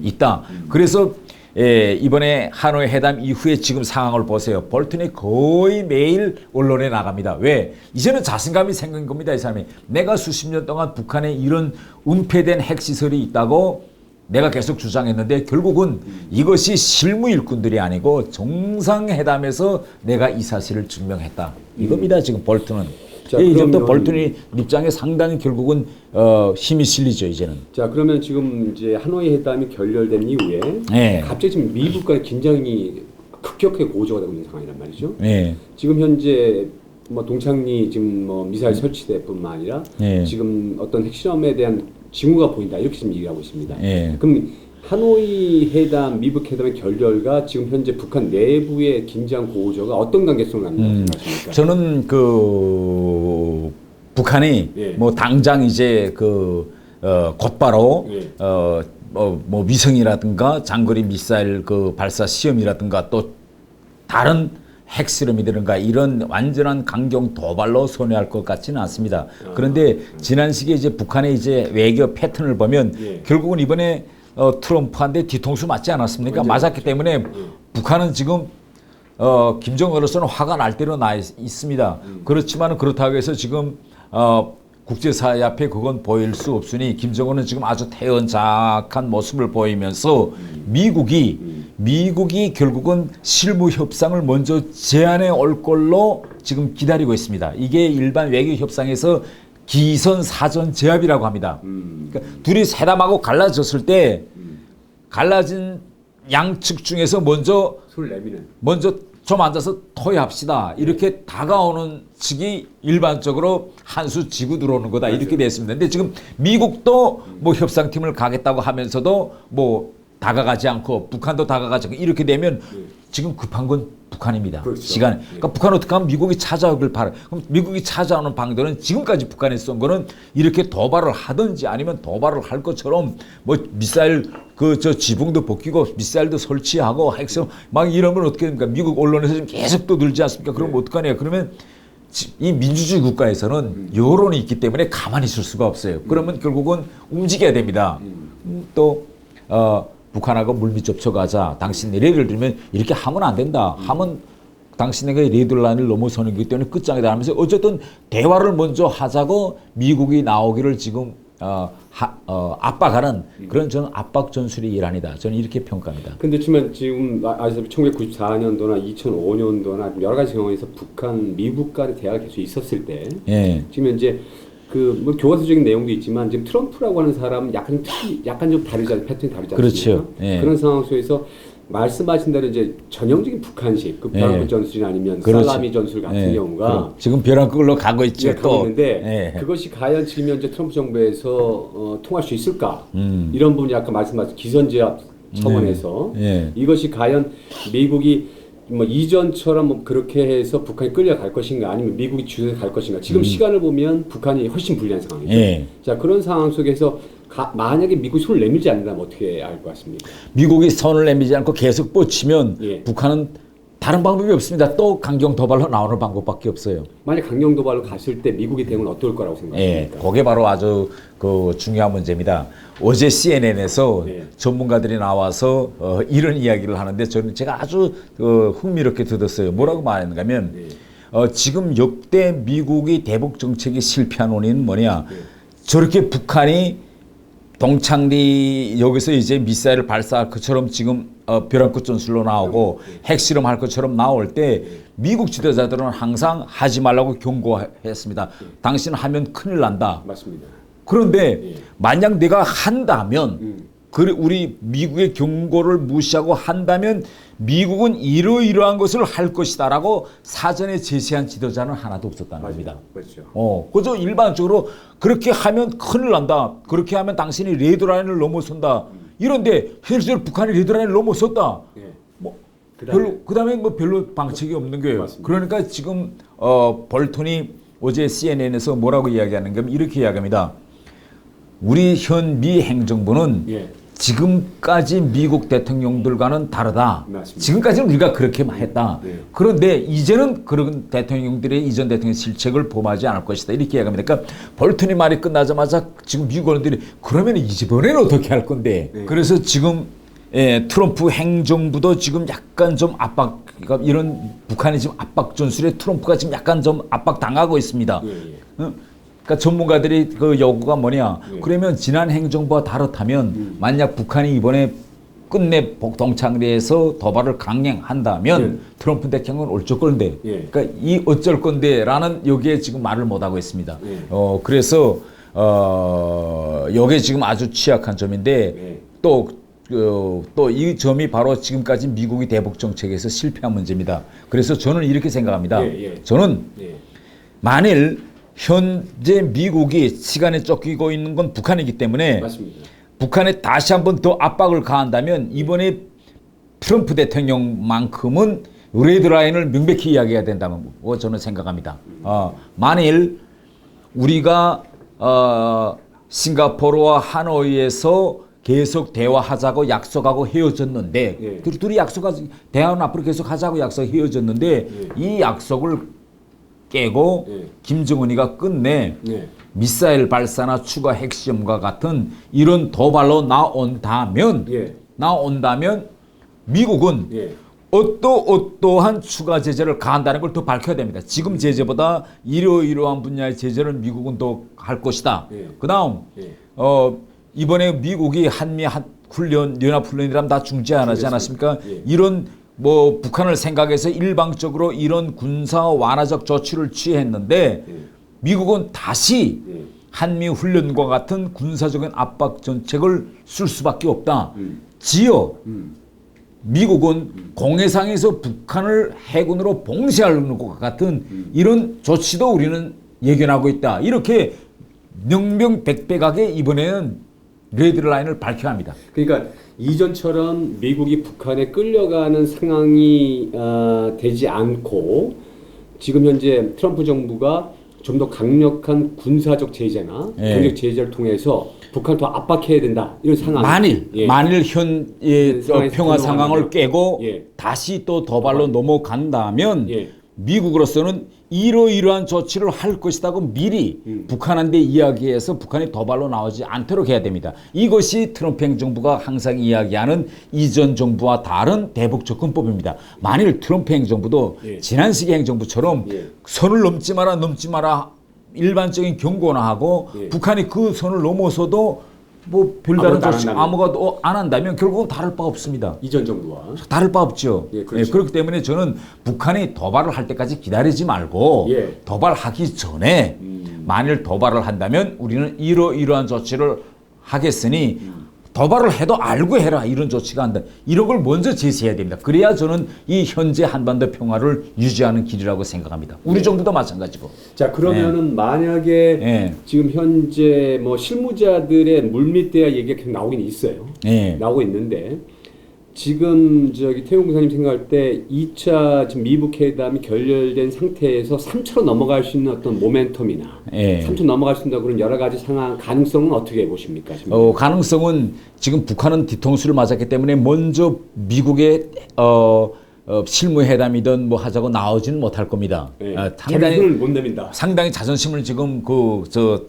[SPEAKER 2] 있다. 그래서 이번에 하노이 회담 이후에 지금 상황을 보세요. 볼튼이 거의 매일 언론에 나갑니다. 왜? 이제는 자신감이 생긴 겁니다. 이 사람이. 내가 수십 년 동안 북한에 이런 은폐된 핵시설이 있다고 내가 계속 주장했는데 결국은 이것이 실무 일꾼들이 아니고 정상회담에서 내가 이 사실을 증명했다. 이겁니다. 지금 볼튼은.
[SPEAKER 1] 자,
[SPEAKER 2] 이제부터
[SPEAKER 1] 그러면-
[SPEAKER 2] 볼튼의 입장에 상당히 결국은 힘이 실리죠. 이제는.
[SPEAKER 1] 자 그러면 지금 이제 하노이 회담이 결렬된 이후에 갑자기 지금 미국과 긴장이 급격하게 고조가 되고 있는 상황이란 말이죠. 지금 현재 뭐 동창리 지금 뭐 미사일 설치대뿐만 아니라 지금 어떤 핵실험에 대한 징후가 보인다 이렇게 지금 얘기하고 있습니다. 그럼 하노이 회담, 미북 회담의 결렬과 지금 현재 북한 내부의 긴장 고조가 어떤 관계성을 갖는다고 생각하십니까?
[SPEAKER 2] 저는 그 북한이 뭐 당장 이제 그 곧바로
[SPEAKER 1] 예.
[SPEAKER 2] 뭐 위성이라든가 장거리 미사일 그 발사 시험이라든가 또 다른 핵실험이라든가 이런 완전한 강경 도발로 선회할 것 같지는 않습니다. 그런데 지난 시기에 이제 북한의 이제 외교 패턴을 보면
[SPEAKER 1] 예.
[SPEAKER 2] 결국은 이번에 트럼프한테 뒤통수 맞지 않았습니까? 맞았기 때문에 북한은 지금 김정은으로서는 화가 날 대로 나 있습니다. 그렇지만 그렇다고 해서 지금 국제사회 앞에 그건 보일 수 없으니 김정은은 지금 아주 태연작한 모습을 보이면서 미국이 결국은 실무 협상을 먼저 제안해 올 걸로 지금 기다리고 있습니다. 이게 일반 외교 협상에서 기선사전 제압이라고 합니다. 그러니까 둘이 세담하고 갈라졌을 때 갈라진 양측 중에서 먼저 좀 앉아서 토의합시다. 이렇게 다가오는 측이 일반적으로 한 수 지고 들어오는 거다. 이렇게 됐습니다. 근데 지금 미국도 뭐 협상팀을 가겠다고 하면서도 뭐 다가가지 않고 북한도 다가가지 않고 이렇게 되면 지금 급한 건 북한입니다.
[SPEAKER 1] 그렇죠.
[SPEAKER 2] 시간. 그러니까 북한 어떻게 하면 미국이 찾아오길 바라. 그럼 미국이 찾아오는 방도는 지금까지 북한에 쏜 거는 이렇게 도발을 하든지 아니면 도발을 할 것처럼 뭐 미사일 저 지붕도 벗기고 미사일도 설치하고 핵심 막 이러면 어떻게 됩니까? 미국 언론에서 지금 계속 또 늘지 않습니까? 그럼 어떡하냐? 그러면 이 민주주의 국가에서는 여론이 있기 때문에 가만히 있을 수가 없어요. 그러면 결국은 움직여야 됩니다. 또 북한하고 물밑 접촉하자. 당신 예를 들면 이렇게 하면 안 된다. 하면 당신에게 레드라인을 넘어서는 거기 때문에 끝장이다 하면서 어쨌든 대화를 먼저 하자고 미국이 나오기를 지금 압박하는 그런 저는 압박 전술의 일환이다. 저는 이렇게 평가합니다.
[SPEAKER 1] 근데 지금 아시다시피 1994년도나 2005년도나 여러 가지 경우에서 미국 간의 대화가 계속 있었을 때 지금 이제 뭐 교과서적인 내용도 있지만 지금 트럼프라고 하는 사람은 약간 좀 다르잖아요. 패턴이 다르지 않습니까?
[SPEAKER 2] 그렇죠.
[SPEAKER 1] 그런 상황 속에서 말씀하신 대로 이제 전형적인 북한식 벼랑끝 전술이 아니면
[SPEAKER 2] 그렇죠.
[SPEAKER 1] 살라미 전술 같은 경우가
[SPEAKER 2] 지금 벼랑끝으로 가고 있죠.
[SPEAKER 1] 가고 있는데 그것이 과연 지금 현재 트럼프 정부에서 통할 수 있을까? 이런 부분이 아까 말씀하신 기선제압 차원에서 이것이 과연 미국이 뭐 이전처럼 뭐 그렇게 해서 북한이 끌려갈 것인가 아니면 미국이 주도해 갈 것인가 지금 시간을 보면 북한이 훨씬 불리한 상황이죠. 자 그런 상황 속에서 만약에 미국이 손을 내밀지 않는다면 어떻게 알 것 같습니까?
[SPEAKER 2] 미국이 손을 내밀지 않고 계속 뻗치면 북한은 다른 방법이 없습니다. 또 강경 도발로 나오는 방법밖에 없어요.
[SPEAKER 1] 만약 강경 도발로 갔을 때 미국의 대응은 어떨 거라고 생각하십니까?
[SPEAKER 2] 그게 바로 아주 중요한 문제입니다. 어제 CNN에서 전문가들이 나와서 이런 이야기를 하는데 제가 아주 흥미롭게 들었어요. 뭐라고 말했는가 하면 지금 역대 미국이 대북 정책이 실패한 원인은 뭐냐? 저렇게 북한이 동창리 여기서 이제 미사일을 발사할 것처럼 지금 벼랑끝 전술로 나오고 핵실험할 것처럼 나올 때 미국 지도자들은 항상 하지 말라고 경고했습니다. 당신은 하면 큰일 난다.
[SPEAKER 1] 맞습니다.
[SPEAKER 2] 그런데 만약 내가 한다면 우리 미국의 경고를 무시하고 한다면 미국은 이러이러한 것을 할 것이다라고 사전에 제시한 지도자는 하나도 없었다는 겁니다.
[SPEAKER 1] 그렇죠.
[SPEAKER 2] 그저 일반적으로 그렇게 하면 큰일 난다. 그렇게 하면 당신이 레드라인을 넘어선다. 이런데 실제로 북한이 레드라인을 넘어섰다. 그다음에 뭐 별로 방책이 없는 거예요.
[SPEAKER 1] 맞습니다.
[SPEAKER 2] 그러니까 지금 볼턴이 어제 CNN에서 뭐라고 이야기하는 게 이렇게 이야기합니다. 우리 현 미 행정부는 지금까지 미국 대통령들과는 다르다.
[SPEAKER 1] 맞습니다.
[SPEAKER 2] 지금까지는 우리가 그렇게 했다. 그런데 이제는 그런 대통령들의 이전 대통령 실책을 범하지 않을 것이다. 이렇게 이야기합니다. 그러니까 볼턴이 말이 끝나자마자 지금 미국 언론들이 그러면 이번에는 어떻게 할 건데? 그래서 지금 트럼프 행정부도 지금 약간 좀 그러니까 이런 북한이 지금 압박 전술에 트럼프가 지금 약간 좀 압박 당하고 있습니다. 그러니까 전문가들이 그 요구가 뭐냐? 그러면 지난 행정부와 다르다면 만약 북한이 이번에 끝내 동창리에서 도발을 강행한다면 트럼프 대통령은 어쩔 건데, 그러니까 이 어쩔 건데라는 여기에 지금 말을 못 하고 있습니다. 그래서 여기 지금 아주 취약한 점인데 또 이 점이 바로 지금까지 미국이 대북 정책에서 실패한 문제입니다. 그래서 저는 이렇게 생각합니다. 저는 만일 현재 미국이 시간에 쫓기고 있는 건 북한이기 때문에
[SPEAKER 1] 맞습니다.
[SPEAKER 2] 북한에 다시 한번 더 압박을 가한다면 이번에 트럼프 대통령만큼은 레드라인을 명백히 이야기해야 된다고 저는 생각합니다. 만일 우리가 싱가포르와 하노이에서 계속 대화하자고 약속하고 헤어졌는데
[SPEAKER 1] 예.
[SPEAKER 2] 둘이 약속하지 대화는 앞으로 계속 하자고 약속 헤어졌는데 이 약속을 깨고 김정은이가 끝내 미사일 발사나 추가 핵시험과 같은 이런 도발로 나온다면 미국은 어떠한 추가 제재를 가한다는 걸 더 밝혀야 됩니다. 지금 제재보다 이러이러한 분야의 제재를 미국은 더 할 것이다. 그다음 이번에 미국이 한미 훈련, 연합훈련이라면 다 중지 안 하지 않았습니까? 이런 뭐 북한을 생각해서 일방적으로 이런 군사 완화적 조치를 취했는데 미국은 다시 한미 훈련과 같은 군사적인 압박 정책을 쓸 수밖에 없다. 지어 미국은 공해상에서 북한을 해군으로 봉쇄하는 것 같은 이런 조치도 우리는 예견하고 있다. 이렇게 명명백백하게 이번에는 레드라인을 밝혀야 합니다.
[SPEAKER 1] 그러니까 이전처럼 미국이 북한에 끌려가는 상황이 되지 않고 지금 현재 트럼프 정부가 좀 더 강력한 군사적 제재나 경제적 제재를 통해서 북한을 더 압박해야 된다. 이런 상황.
[SPEAKER 2] 만일 현 평화 상황을 깨고 다시 또 도발로 넘어간다면 미국으로서는 이러이러한 조치를 할 것이라고 미리 북한한테 이야기해서 북한이 도발로 나오지 않도록 해야 됩니다. 이것이 트럼프 행정부가 항상 이야기하는 이전 정부와 다른 대북 접근법입니다. 만일 트럼프 행정부도 지난 시기 행정부처럼 선을 넘지 마라 일반적인 경고나 하고 북한이 그 선을 넘어서도 뭐 별다른 조치 아무것도 안 한다면 결국은 다를 바 없습니다.
[SPEAKER 1] 이전 정부와
[SPEAKER 2] 다를 바 없죠.
[SPEAKER 1] 그렇죠.
[SPEAKER 2] 그렇기 때문에 저는 북한이 도발을 할 때까지 기다리지 말고 도발하기 전에 만일 도발을 한다면 우리는 이러이러한 조치를 하겠으니 도발을 해도 알고 해라 이런 조치가 한다. 이런 걸 먼저 제시해야 됩니다. 그래야 저는 이 현재 한반도 평화를 유지하는 길이라고 생각합니다. 우리 정부도 마찬가지고.
[SPEAKER 1] 자 그러면은 만약에 지금 현재 뭐 실무자들의 물밑대화 얘기가 계속 나오긴 있어요. 나오고 있는데 지금 저기 태용 부사님 생각할 때 2차 지금 미북 회담이 결렬된 상태에서 3차로 넘어갈 수 있는 어떤 모멘텀이나 3차 넘어갈 수 있는 그런 여러 가지 상황 가능성은 어떻게 보십니까?
[SPEAKER 2] 가능성은 지금 북한은 뒤통수를 맞았기 때문에 먼저 미국의 실무회담이든 뭐 하자고 나오지는 못할 겁니다.
[SPEAKER 1] 상당히 못 내민다.
[SPEAKER 2] 상당히 자존심을 지금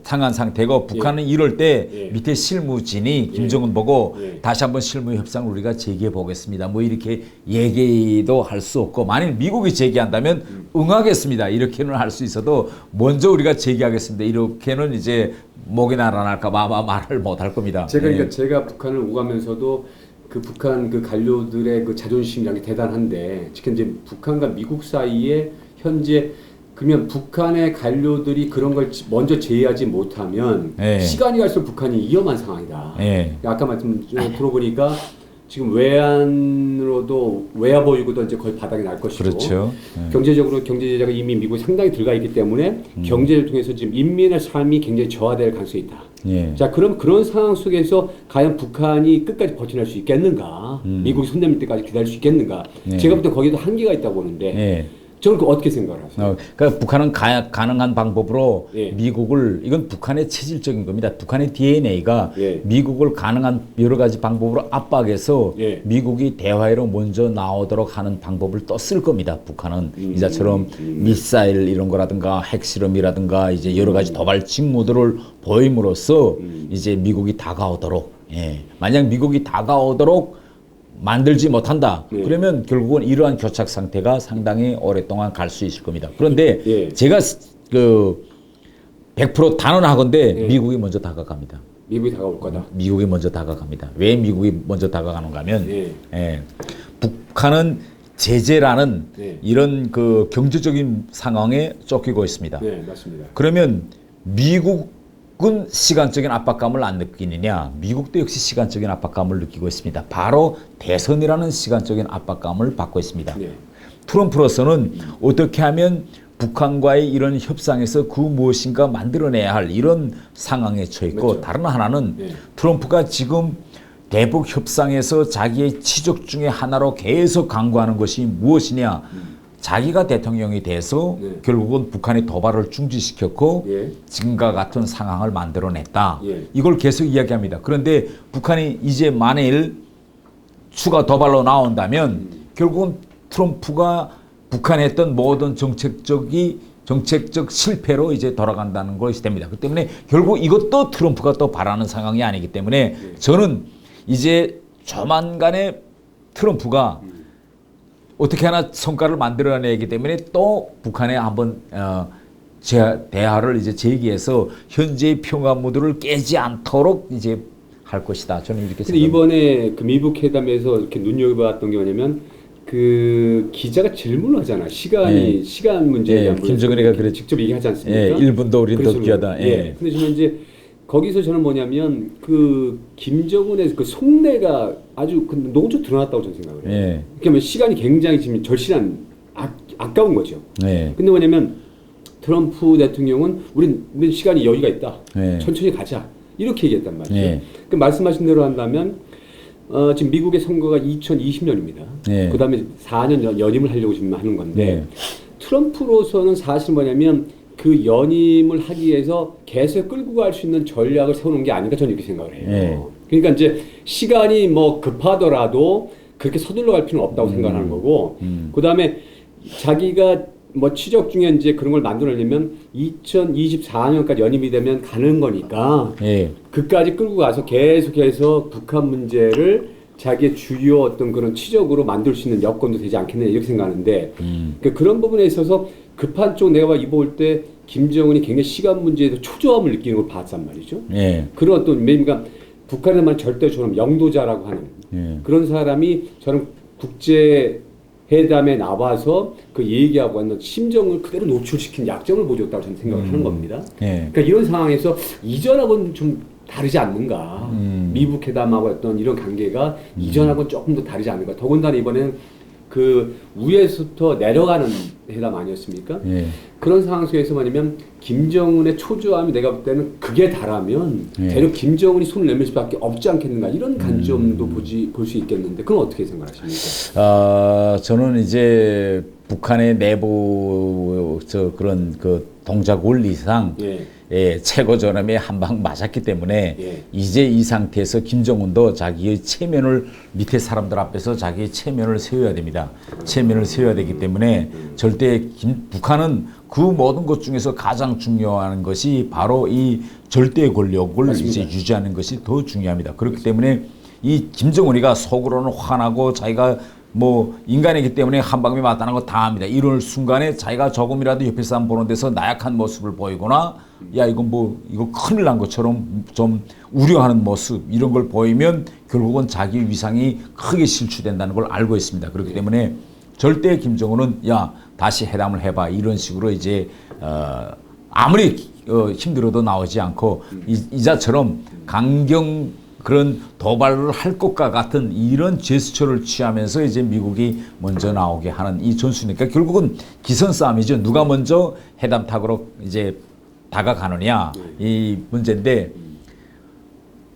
[SPEAKER 2] 상한 상태고 북한은 이럴 때 밑에 실무진이 김정은 보고 다시 한번 실무 협상을 우리가 제기해 보겠습니다. 뭐 이렇게 얘기도 할 수 없고 만일 미국이 제기한다면 응하겠습니다. 이렇게는 할 수 있어도 먼저 우리가 제기하겠습니다. 이렇게는 이제 목이 날아날까 봐 말을 못 할 겁니다.
[SPEAKER 1] 제가 북한을 오가면서도 그 북한 그 관료들의 그 자존심이라는 게 대단한데 지금 이제 북한과 미국 사이에 현재 그러면 북한의 관료들이 그런 걸 먼저 제의하지 못하면 시간이 갈수록 북한이 위험한 상황이다. 아까 말씀 들어보니까 지금 외환으로도 외화 보유고도 이제 거의 바닥이 날 것이고
[SPEAKER 2] 그렇죠.
[SPEAKER 1] 경제적으로 경제 제재가 이미 미국에 상당히 들어가 있기 때문에 경제를 통해서 지금 인민의 삶이 굉장히 저하될 가능성이 있다. 자, 그럼 그런 상황 속에서 과연 북한이 끝까지 버텨낼 수 있겠는가? 미국이 손 내밀 때까지 기다릴 수 있겠는가? 제가 볼 때 거기도 한계가 있다고 보는데 저는 그 어떻게 생각하세요?
[SPEAKER 2] 그러니까 북한은 가능한 방법으로 미국을 이건 북한의 체질적인 겁니다. 북한의 DNA가 미국을 가능한 여러 가지 방법으로 압박해서 미국이 대화로 먼저 나오도록 하는 방법을 또 쓸 겁니다. 북한은 이자처럼 미사일 이런 거라든가 핵실험이라든가 이제 여러 가지 도발 직무들을 보임으로써 이제 미국이 다가오도록 만약 미국이 다가오도록 만들지 못한다. 그러면 결국은 이러한 교착 상태가 상당히 오랫동안 갈 수 있을 겁니다. 그런데 제가 100% 단언하건대 미국이 먼저 다가갑니다.
[SPEAKER 1] 미국이 다가올 거다.
[SPEAKER 2] 미국이 먼저 다가갑니다. 왜 미국이 먼저 다가가는가 하면 북한은 제재라는 이런 그 경제적인 상황에 쫓기고 있습니다.
[SPEAKER 1] 맞습니다.
[SPEAKER 2] 그러면 미국은 시간적인 압박감을 안 느끼느냐? 미국도 역시 시간적인 압박감을 느끼고 있습니다. 바로 대선이라는 시간적인 압박감을 받고 있습니다. 트럼프로서는 어떻게 하면 북한과의 이런 협상에서 그 무엇인가 만들어내야 할 이런 상황에 처해 있고 다른 하나는 트럼프가 지금 대북 협상에서 자기의 치적 중에 하나로 계속 강구하는 것이 무엇이냐? 자기가 대통령이 돼서
[SPEAKER 1] 네.
[SPEAKER 2] 결국은 북한의 도발을 중지시켰고
[SPEAKER 1] 예.
[SPEAKER 2] 지금과 같은 상황을 만들어냈다.
[SPEAKER 1] 예.
[SPEAKER 2] 이걸 계속 이야기합니다. 그런데 북한이 이제 만일 추가 도발로 나온다면 결국은 트럼프가 북한에 했던 모든 정책적 실패로 이제 돌아간다는 것이 됩니다. 그 때문에 결국 이것도 트럼프가 또 바라는 상황이 아니기 때문에 저는 이제 조만간에 트럼프가 어떻게 하나 성과를 만들어내기 때문에 또 북한에 한번 대화를 이제 제기해서 현재의 평화 무드를 깨지 않도록 이제 할 것이다. 저는 이렇게
[SPEAKER 1] 근데
[SPEAKER 2] 생각합니다.
[SPEAKER 1] 이번에 그 미국 회담에서 이렇게 눈여겨봤던 게 뭐냐면 그 기자가 질문을 하잖아. 시간 문제에 대한
[SPEAKER 2] 김정은이가 그래
[SPEAKER 1] 직접 얘기하지 않습니까?
[SPEAKER 2] 예, 1분도 우린 더 귀하다.
[SPEAKER 1] 예. 근데 저는 이제 거기서 저는 뭐냐면 그 김정은의 그 속내가 아주 노골적으로 드러났다고 저는 생각을 해요.
[SPEAKER 2] 예.
[SPEAKER 1] 그러니까 시간이 굉장히 지금 절실한 아까운 거죠.
[SPEAKER 2] 네.
[SPEAKER 1] 근데 뭐냐면 트럼프 대통령은 우린 시간이 여유가 있다.
[SPEAKER 2] 네.
[SPEAKER 1] 천천히 가자. 이렇게 얘기했단 말이죠.
[SPEAKER 2] 네.
[SPEAKER 1] 그 말씀하신 대로 한다면 지금 미국의 선거가 2020년입니다.
[SPEAKER 2] 네.
[SPEAKER 1] 그 다음에 4년 연임을 하려고 지금 하는 건데
[SPEAKER 2] 네.
[SPEAKER 1] 트럼프로서는 사실 뭐냐면 그 연임을 하기 위해서 계속 끌고 갈 수 있는 전략을 세우는 게 아닌가 저는 이렇게 생각을 해요.
[SPEAKER 2] 네.
[SPEAKER 1] 그러니까 이제 시간이 뭐 급하더라도 그렇게 서둘러 갈 필요는 없다고 생각하는 거고 그 다음에 자기가 뭐 취적 중에 이제 그런 걸 만들어내면 2024년까지 연임이 되면 가는 거니까
[SPEAKER 2] 예.
[SPEAKER 1] 그까지 끌고 가서 계속해서 북한 문제를 자기의 주요 어떤 그런 치적으로 만들 수 있는 여건도 되지 않겠느냐 이렇게 생각하는데 그러니까 그런 부분에 있어서 급한 쪽 내가 입어올 때 김정은이 굉장히 시간 문제에서 초조함을 느끼는 걸 봤단 말이죠.
[SPEAKER 2] 예.
[SPEAKER 1] 그런 어떤 그러니까 북한에만 절대처럼 영도자라고 하는
[SPEAKER 2] 예.
[SPEAKER 1] 그런 사람이 저는 국제 회담에 나와서 그 얘기하고 있는 심정을 그대로 노출시킨 약점을 보여줬다고 저는 생각을 하는 겁니다.
[SPEAKER 2] 예.
[SPEAKER 1] 그러니까 이런 상황에서 이전하고는 좀 다르지 않는가. 미국 회담하고 어떤 이런 관계가 이전하고는 조금 더 다르지 않는가. 더군다나 이번에는 그 위에서부터 내려가는 회담 아니었습니까?
[SPEAKER 2] 예.
[SPEAKER 1] 그런 상황 속에서 뭐냐면 김정은의 초조함이 내가 볼 때는 그게 달하면
[SPEAKER 2] 예.
[SPEAKER 1] 대략 김정은이 손을 내밀 수밖에 없지 않겠는가 이런 관점도 볼 수 있겠는데 그건 어떻게 생각하십니까?
[SPEAKER 2] 저는 이제 북한의 내부 그런 그 동작 원리상
[SPEAKER 1] 예.
[SPEAKER 2] 예, 최고 저놈이 한 방 맞았기 때문에
[SPEAKER 1] 예.
[SPEAKER 2] 이제 이 상태에서 김정은도 자기의 체면을 밑에 사람들 앞에서 자기의 체면을 세워야 됩니다. 체면을 세워야 되기 때문에 절대 북한은 그 모든 것 중에서 가장 중요한 것이 바로 이 절대 권력을
[SPEAKER 1] 맞습니다.
[SPEAKER 2] 이제 유지하는 것이 더 중요합니다. 그렇기 때문에 이 김정은이가 속으로는 화나고 자기가 뭐 인간이기 때문에 한 방에 맞다는 거 다 합니다. 이럴 순간에 자기가 조금이라도 옆에 사람 보는 데서 나약한 모습을 보이거나 야 이거 뭐 이거 큰일 난 것처럼 좀 우려하는 모습 이런 걸 보이면 결국은 자기 위상이 크게 실추된다는 걸 알고 있습니다. 그렇기 때문에 절대 김정은은 야 다시 회담을 해봐 이런 식으로 이제 아무리 힘들어도 나오지 않고 이자처럼 강경 그런 도발을 할 것과 같은 이런 제스처를 취하면서 이제 미국이 먼저 나오게 하는 이 전술이니까 결국은 기선 싸움이죠. 누가 먼저 회담 탁으로 이제 다가가느냐 이 문제인데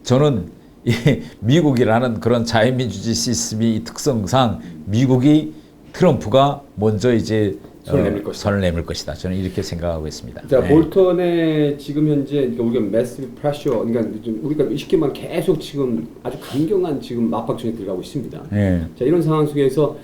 [SPEAKER 2] 저는 이 미국이라는 그런 자유민주주의 시스템의 특성상 미국이 트럼프가 먼저 이제 손을 내밀 것이다. 저는 이렇게 생각하고 있습니다.
[SPEAKER 1] 자, 볼턴의 지금 현재 그러니까 우리가 매스 프레셔, 그러니까 우리가 쉽게 말하면 계속 지금 아주 강경한 지금 압박전에 들어가고 있습니다.
[SPEAKER 2] 네.
[SPEAKER 1] 자, 이런 상황 속에서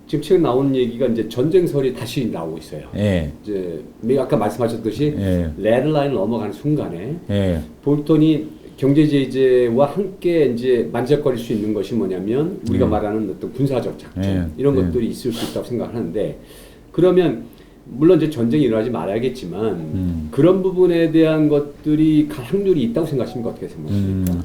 [SPEAKER 1] 지금 최근 나오는 얘기가 이제 전쟁설이 다시 나오고 있어요.
[SPEAKER 2] 네.
[SPEAKER 1] 이제 아까 말씀하셨듯이 레드라인을 넘어가는 순간에 볼턴이 경제 제재와 함께 이제 만족거릴 수 있는 것이 뭐냐면 우리가 말하는 어떤 군사적 작전 이런 것들이 있을 수 있다고 생각하는데. 그러면 물론 이제 전쟁이 일어나지 말아야겠지만 그런 부분에 대한 것들이 확률이 있다고 생각하십니까? 어떻게 생각하십니까?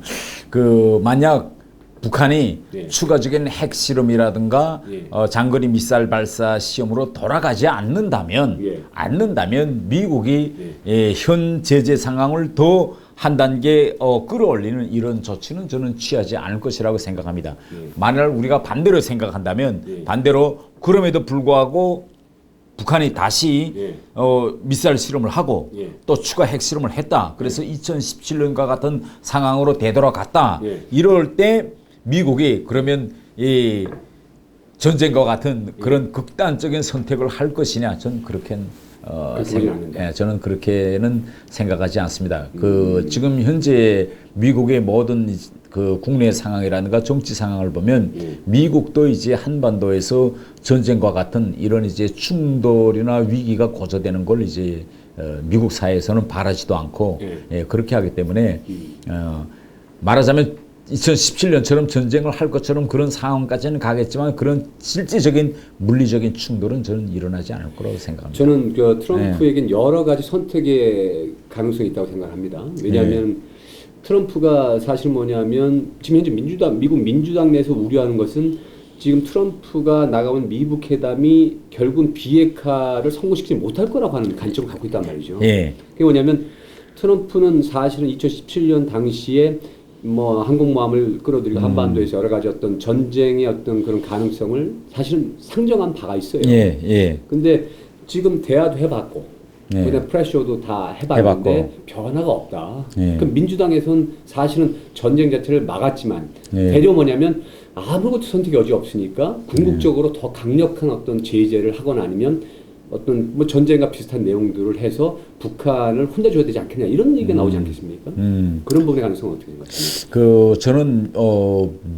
[SPEAKER 2] 그 만약 북한이 추가적인 핵 실험이라든가 장거리 미사일 발사 시험으로 돌아가지 않는다면 미국이 현 제재 상황을 더 한 단계 끌어올리는 이런 조치는 저는 취하지 않을 것이라고 생각합니다. 만약 우리가 반대로 생각한다면 반대로 그럼에도 불구하고 북한이 다시 미사일 실험을 하고 또 추가 핵 실험을 했다. 그래서 2017년과 같은 상황으로 되돌아갔다. 이럴 때 미국이 그러면 이 전쟁과 같은 그런 극단적인 선택을 할 것이냐, 저는 그렇게는 저는 그렇게는 생각하지 않습니다. 지금 현재 미국의 모든 그 국내 상황이라든가 정치 상황을 보면 미국도 이제 한반도에서 전쟁과 같은 이런 이제 충돌이나 위기가 고조되는 걸 이제 미국 사회에서는 바라지도 않고 그렇게 하기 때문에 말하자면 2017년처럼 전쟁을 할 것처럼 그런 상황까지는 가겠지만 그런 실질적인 물리적인 충돌은 저는 일어나지 않을 거라고 생각합니다.
[SPEAKER 1] 저는 그 트럼프에겐 여러 가지 선택의 가능성이 있다고 생각합니다. 왜냐하면 트럼프가 사실 뭐냐면 지금 현재 미국 민주당 내에서 우려하는 것은 지금 트럼프가 나가온 미국 회담이 결국은 비핵화를 성공시키지 못할 거라고 하는 관점을 갖고 있단 말이죠. 그게 뭐냐면 트럼프는 사실은 2017년 당시에 뭐 항공모함을 끌어들이고 한반도에서 여러 가지 어떤 전쟁의 어떤 그런 가능성을 사실은 상정한 바가 있어요. 근데 지금 대화도 해봤고, 그다음 프레셔도 다 해봤는데 변화가 없다. 그럼 민주당에서는 사실은 전쟁 자체를 막았지만 대려 뭐냐면 아무것도 선택의 여지가 없으니까 궁극적으로 더 강력한 어떤 제재를 하거나 아니면 어떤 뭐 전쟁과 비슷한 내용들을 해서 북한을 혼자 줘야 되지 않겠냐 이런 얘기가 나오지 않겠습니까? 그런 부분의 가능성은 어떻게 생각하십니까?
[SPEAKER 2] 저는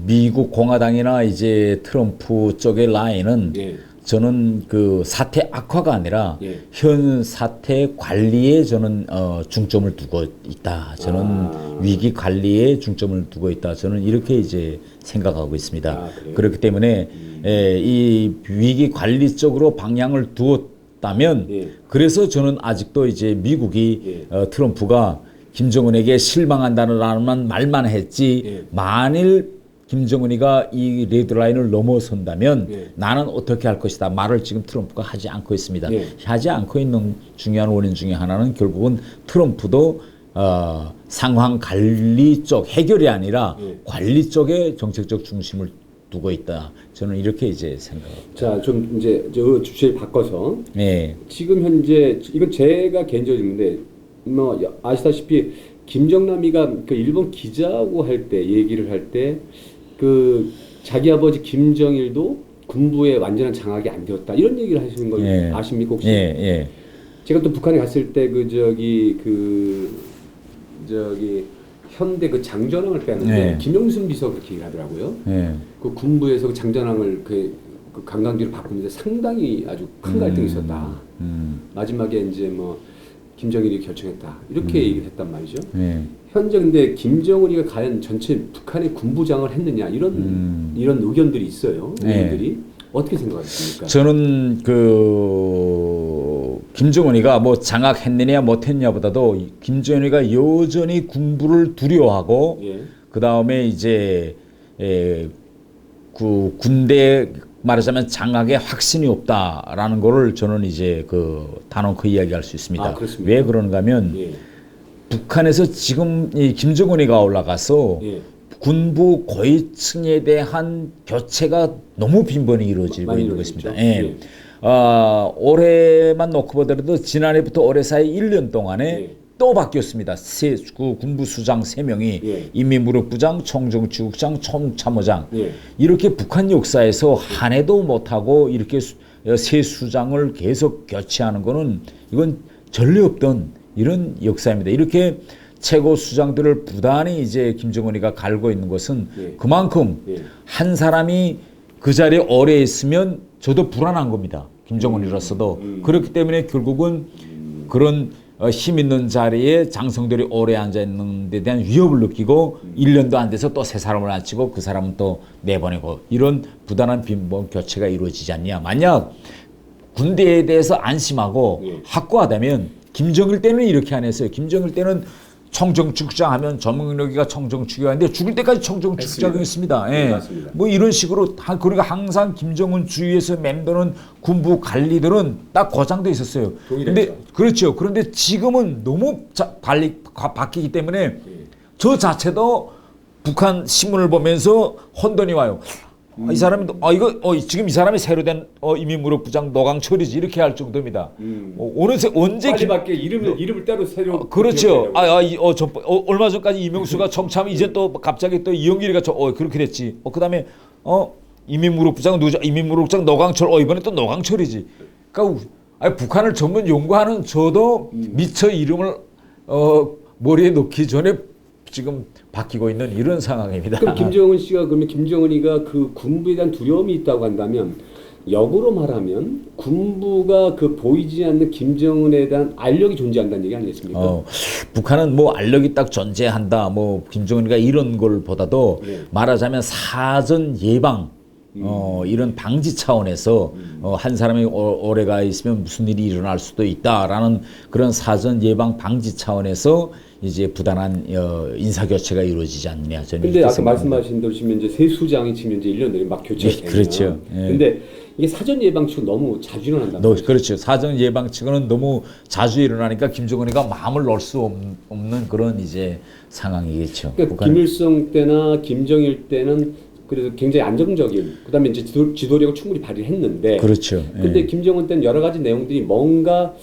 [SPEAKER 2] 미국 공화당이나 이제 트럼프 쪽의 라인은 저는 그 사태 악화가 아니라 현 사태 관리에 저는 중점을 두고 있다. 저는 위기 관리에 중점을 두고 있다. 저는 이렇게 이제 생각하고 있습니다. 그렇기 때문에 이 위기 관리 쪽으로 방향을 두었다면 그래서 저는 아직도 이제 미국이 트럼프가 김정은에게 실망한다는 말만 했지 만일 김정은이가 이 레드라인을 넘어선다면 나는 어떻게 할 것이다 말을 지금 트럼프가 하지 않고 있습니다. 하지 않고 있는 중요한 원인 중에 하나는 결국은 트럼프도 상황 관리 쪽 해결이 아니라 관리 쪽에 정책적 중심을 두고 있다. 저는 이렇게 이제 생각합니다.
[SPEAKER 1] 자, 좀 이제 주제를 바꿔서 지금 현재 이건 제가 개인적인데 뭐 아시다시피 김정남이가 그 일본 기자하고 할 때 얘기를 할 때 그 자기 아버지 김정일도 군부의 완전한 장악이 안 되었다 이런 얘기를 하시는 걸 아십니까 혹시? 제가 또 북한에 갔을 때 현대 그 장전왕을 빼는데 김영순 비서 그렇게 얘기를 하더라고요. 그 군부에서 그 장전왕을 그 관광지로 바꾸는데 상당히 아주 큰 갈등이 있었다. 마지막에 이제 뭐 김정일이 결정했다 이렇게 얘기를 했단 말이죠. 현재 근데 김정은이가 과연 전체 북한의 군부장을 했느냐 이런 의견들이 있어요. 의견들이 어떻게 생각하십니까?
[SPEAKER 2] 저는 그 김정은이가 뭐 장악했느냐 못했냐보다도 김정은이가 여전히 군부를 두려워하고 그 다음에 이제 그 군대 말하자면 장악에 확신이 없다라는 거를 저는 이제 단언코 이야기할 수 있습니다. 왜 그런가 하면 북한에서 지금 이 김정은이가 올라가서 군부 고위층에 대한 교체가 너무 빈번히 이루어지고 있는 것입니다. 올해만 놓고 보더라도 지난해부터 올해 사이 1년 동안에 또 바뀌었습니다. 그 군부 수장 3명이 인민무력부장, 총정치국장, 총참모장 이렇게 북한 역사에서 한 해도 못하고 이렇게 새 수장을 계속 교체하는 거는 이건 전례 없던 이런 역사입니다. 이렇게 최고 수장들을 부단히 이제 김정은이가 갈고 있는 것은 그만큼 한 사람이 그 자리에 오래 있으면 저도 불안한 겁니다. 김정은이로서도. 그렇기 때문에 결국은 그런 힘 있는 자리에 장성들이 오래 앉아 있는 데 대한 위협을 느끼고 1년도 안 돼서 또 새 사람을 앉히고 그 사람은 또 내보내고 이런 부단한 빈번 교체가 이루어지지 않냐. 만약 군대에 대해서 안심하고 확고하다면 김정일 때는 이렇게 안 했어요. 김정일 때는 총정치국장 하면 전문력이가 총정치국장인데 죽을 때까지 총정치국장이었습니다. 뭐 이런 식으로 그러니까 항상 김정은 주위에서 맴도는 군부 관리들은 딱 고장돼 있었어요. 그런데 그렇죠. 그런데 지금은 너무 바뀌기 때문에 저 자체도 북한 신문을 보면서 혼돈이 와요. 이 사람이 지금 이 사람이 새로 된 인민무력부장 노강철이지 이렇게 할 정도입니다. 언제
[SPEAKER 1] 빨리밖에 이름을 따로 새로
[SPEAKER 2] 그렇죠. 얼마 전까지 이명수가 청참 이제 또 갑자기 또 이영길이가 그렇게 됐지. 그다음에 이민무력부장 누구죠? 이민무력부장 노강철. 이번에 또 노강철이지. 그러니까 아니, 북한을 전문 연구하는 저도 미처 이름을 머리에 넣기 전에 지금 바뀌고 있는 이런 상황입니다.
[SPEAKER 1] 그럼 김정은 씨가 그러면 김정은이가 그 군부에 대한 두려움이 있다고 한다면 역으로 말하면 군부가 그 보이지 않는 김정은에 대한 알력이 존재한다는 얘기 아니겠습니까?
[SPEAKER 2] 북한은 뭐 알력이 딱 존재한다. 뭐 김정은이가 이런 걸 보다도
[SPEAKER 1] 네.
[SPEAKER 2] 말하자면 사전 예방 이런 방지 차원에서 한 사람이 오래가 있으면 무슨 일이 일어날 수도 있다라는 그런 사전 예방 방지 차원에서 이제 부단한 인사 교체가 이루어지지 않느냐 저는.
[SPEAKER 1] 근데 아까 말씀하신 대로 지금 이제 새 수장이 지금 이제 1년 내에 막 교체가 되잖아요.
[SPEAKER 2] 그렇죠. 예.
[SPEAKER 1] 근데 이게 사전 예방치고 너무 자주 일어난다.
[SPEAKER 2] 그렇죠. 사전 예방치고는 너무 자주 일어나니까 김정은이가 마음을 놓을 수 없는 그런 이제 상황이겠죠.
[SPEAKER 1] 그러니까 김일성 때나 김정일 때는 그래서 굉장히 안정적인, 그다음에 이제 지도력을 충분히 발휘했는데.
[SPEAKER 2] 그렇죠.
[SPEAKER 1] 근데
[SPEAKER 2] 예.
[SPEAKER 1] 김정은 때는 여러 가지 내용들이 뭔가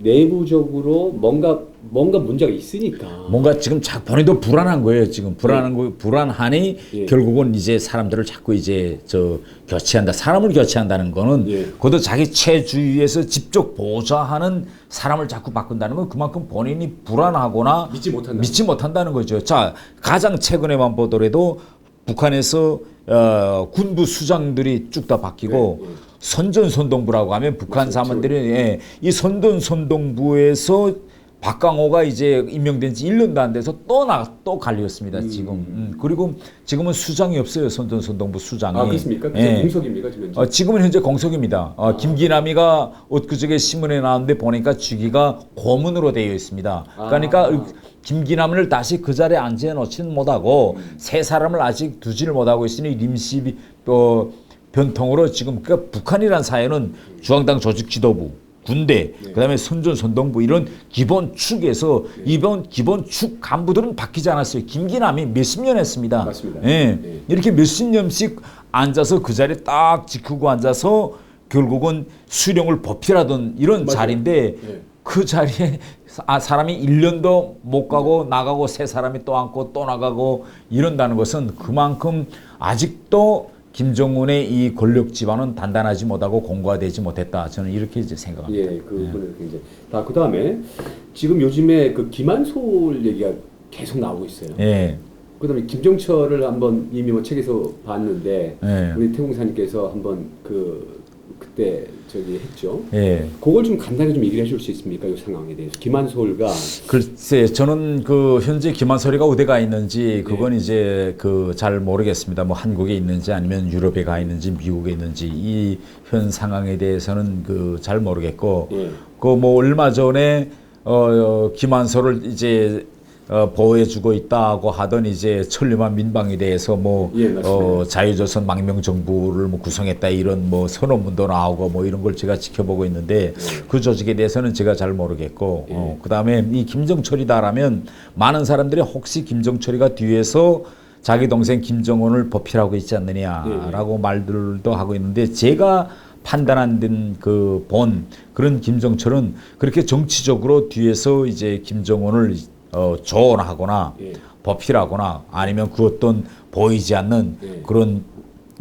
[SPEAKER 1] 내부적으로 뭔가 문제가 있으니까.
[SPEAKER 2] 뭔가 지금 본인도 불안한 거예요. 지금 불안한 거 불안하니
[SPEAKER 1] 예.
[SPEAKER 2] 결국은 이제 사람들을 자꾸 이제 교체한다. 사람을 교체한다는 거는
[SPEAKER 1] 예.
[SPEAKER 2] 그것도 자기 체주위에서 직접 보좌하는 사람을 자꾸 바꾼다는 건 그만큼 본인이 불안하거나 믿지 못한다는 거죠. 자, 가장 최근에만 보더라도 북한에서 군부 수장들이 쭉 다 바뀌고 선전선동부라고 하면 북한 사람들이 이 선전선동부에서 박강호가 이제 임명된 지 1년도 안 돼서 또 갈렸습니다. 지금. 그리고 지금은 수장이 없어요. 선전선동부 수장이.
[SPEAKER 1] 아, 그렇습니까? 공석입니까? 지금 현재?
[SPEAKER 2] 지금은 현재 공석입니다. 김기남이가 엊그저께 신문에 나왔는데 보니까 직위가 고문으로 되어 있습니다. 그러니까 김기남을 다시 그 자리에 앉혀놓지는 못하고 새 사람을 아직 두지를 못하고 있으니 임시 변통으로 지금 그러니까 북한이란 사회는 중앙당 조직 지도부, 군대, 그다음에 선전선동부 이런 기본 축에서 이번 기본 축 간부들은 바뀌지 않았어요. 김기남이 몇십 년 했습니다.
[SPEAKER 1] 맞습니다.
[SPEAKER 2] 이렇게 몇십 년씩 앉아서 그 자리에 딱 지키고 앉아서 결국은 수령을 법필하던 이런 자리인데 그 자리에 사람이 1년도 못 가고 나가고 새 사람이 또 앉고 또 나가고 이런다는 것은 그만큼 아직도 김정은의 이 권력 기반은 단단하지 못하고 공고화되지 못했다. 저는 이렇게 이제 생각합니다.
[SPEAKER 1] 예, 그 부분을 굉장히. 그 다음에 지금 요즘에 그 김한솔 얘기가 계속 나오고 있어요.
[SPEAKER 2] 예.
[SPEAKER 1] 그다음에 김정철을 한번 이미 뭐 책에서 봤는데 우리 태공사님께서 한번 그때 했죠.
[SPEAKER 2] 예.
[SPEAKER 1] 그걸 좀 간단히 좀 얘기를 해줄 수 있습니까? 이 상황에 대해서. 김한솔가.
[SPEAKER 2] 글쎄, 저는 현재 김한솔이가 어디 가 있는지 그건 이제 잘 모르겠습니다. 뭐 한국에 있는지 아니면 유럽에 가 있는지 미국에 있는지 이 현 상황에 대해서는 잘 모르겠고 뭐 얼마 전에 김한솔을 이제 보호해주고 있다고 하던 이제 천리만 민방에 대해서 뭐 자유조선 망명정부를 뭐 구성했다 이런 뭐 선언문도 나오고 뭐 이런 걸 제가 지켜보고 있는데 그 조직에 대해서는 제가 잘 모르겠고 그 다음에 이 김정철이다라면 많은 사람들이 혹시 김정철이가 뒤에서 자기 동생 김정은을 보필하고 있지 않느냐라고 말들도 하고 있는데 제가 판단한 그런 김정철은 그렇게 정치적으로 뒤에서 이제 김정은을 조언하거나 보필하거나 아니면 그 어떤 보이지 않는 그런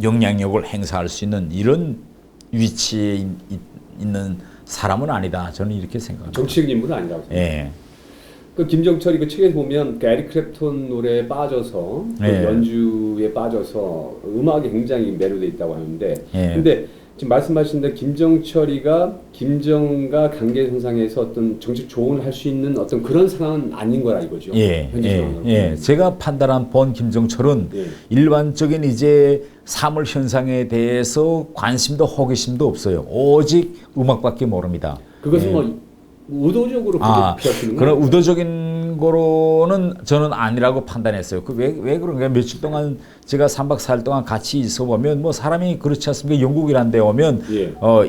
[SPEAKER 2] 영향력을 행사할 수 있는 이런 위치에 있는 사람은 아니다. 저는 이렇게 생각합니다.
[SPEAKER 1] 정치적 인물은 아니라고 생각합니다. 그 김정철이 그 책에 보면 에릭 클랩톤 노래에 빠져서 연주에 빠져서 음악에 굉장히 매료돼 있다고 하는데 근데 지금 말씀하신 대로 김정철이가 김정과 관계 손상에서 어떤 정책 조언을 할 수 있는 어떤 그런 상황은 아닌 거라 이거죠. 현재 상황은.
[SPEAKER 2] 제가 판단한 본 김정철은 일반적인 이제 사물 현상에 대해서 관심도 호기심도 없어요. 오직 음악밖에 모릅니다.
[SPEAKER 1] 그것은 뭐 의도적으로 피하시는 거예요?
[SPEAKER 2] 그런 의도적인 거로는 저는 아니라고 판단했어요. 왜 그런가? 며칠 동안 제가 3박 4일 동안 같이 있어 보면 뭐 사람이 그렇지 않습니까? 영국이라는 데 오면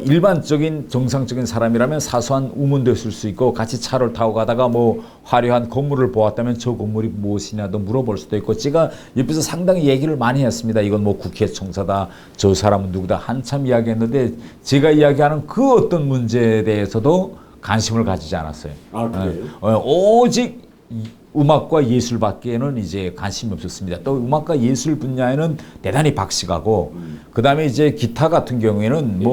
[SPEAKER 2] 일반적인 정상적인 사람이라면 사소한 우문도 있을 수 있고 같이 차를 타고 가다가 뭐 화려한 건물을 보았다면 저 건물이 무엇이냐도 물어볼 수도 있고 제가 옆에서 상당히 얘기를 많이 했습니다. 이건 뭐 국회 총사다. 저 사람은 누구다. 한참 이야기했는데 제가 이야기하는 그 어떤 문제에 대해서도 관심을 가지지 않았어요.
[SPEAKER 1] 그래요?
[SPEAKER 2] 오직 음악과 예술밖에는 이제 관심이 없었습니다. 또 음악과 예술 분야에는 대단히 박식하고 그다음에 이제 기타 같은 경우에는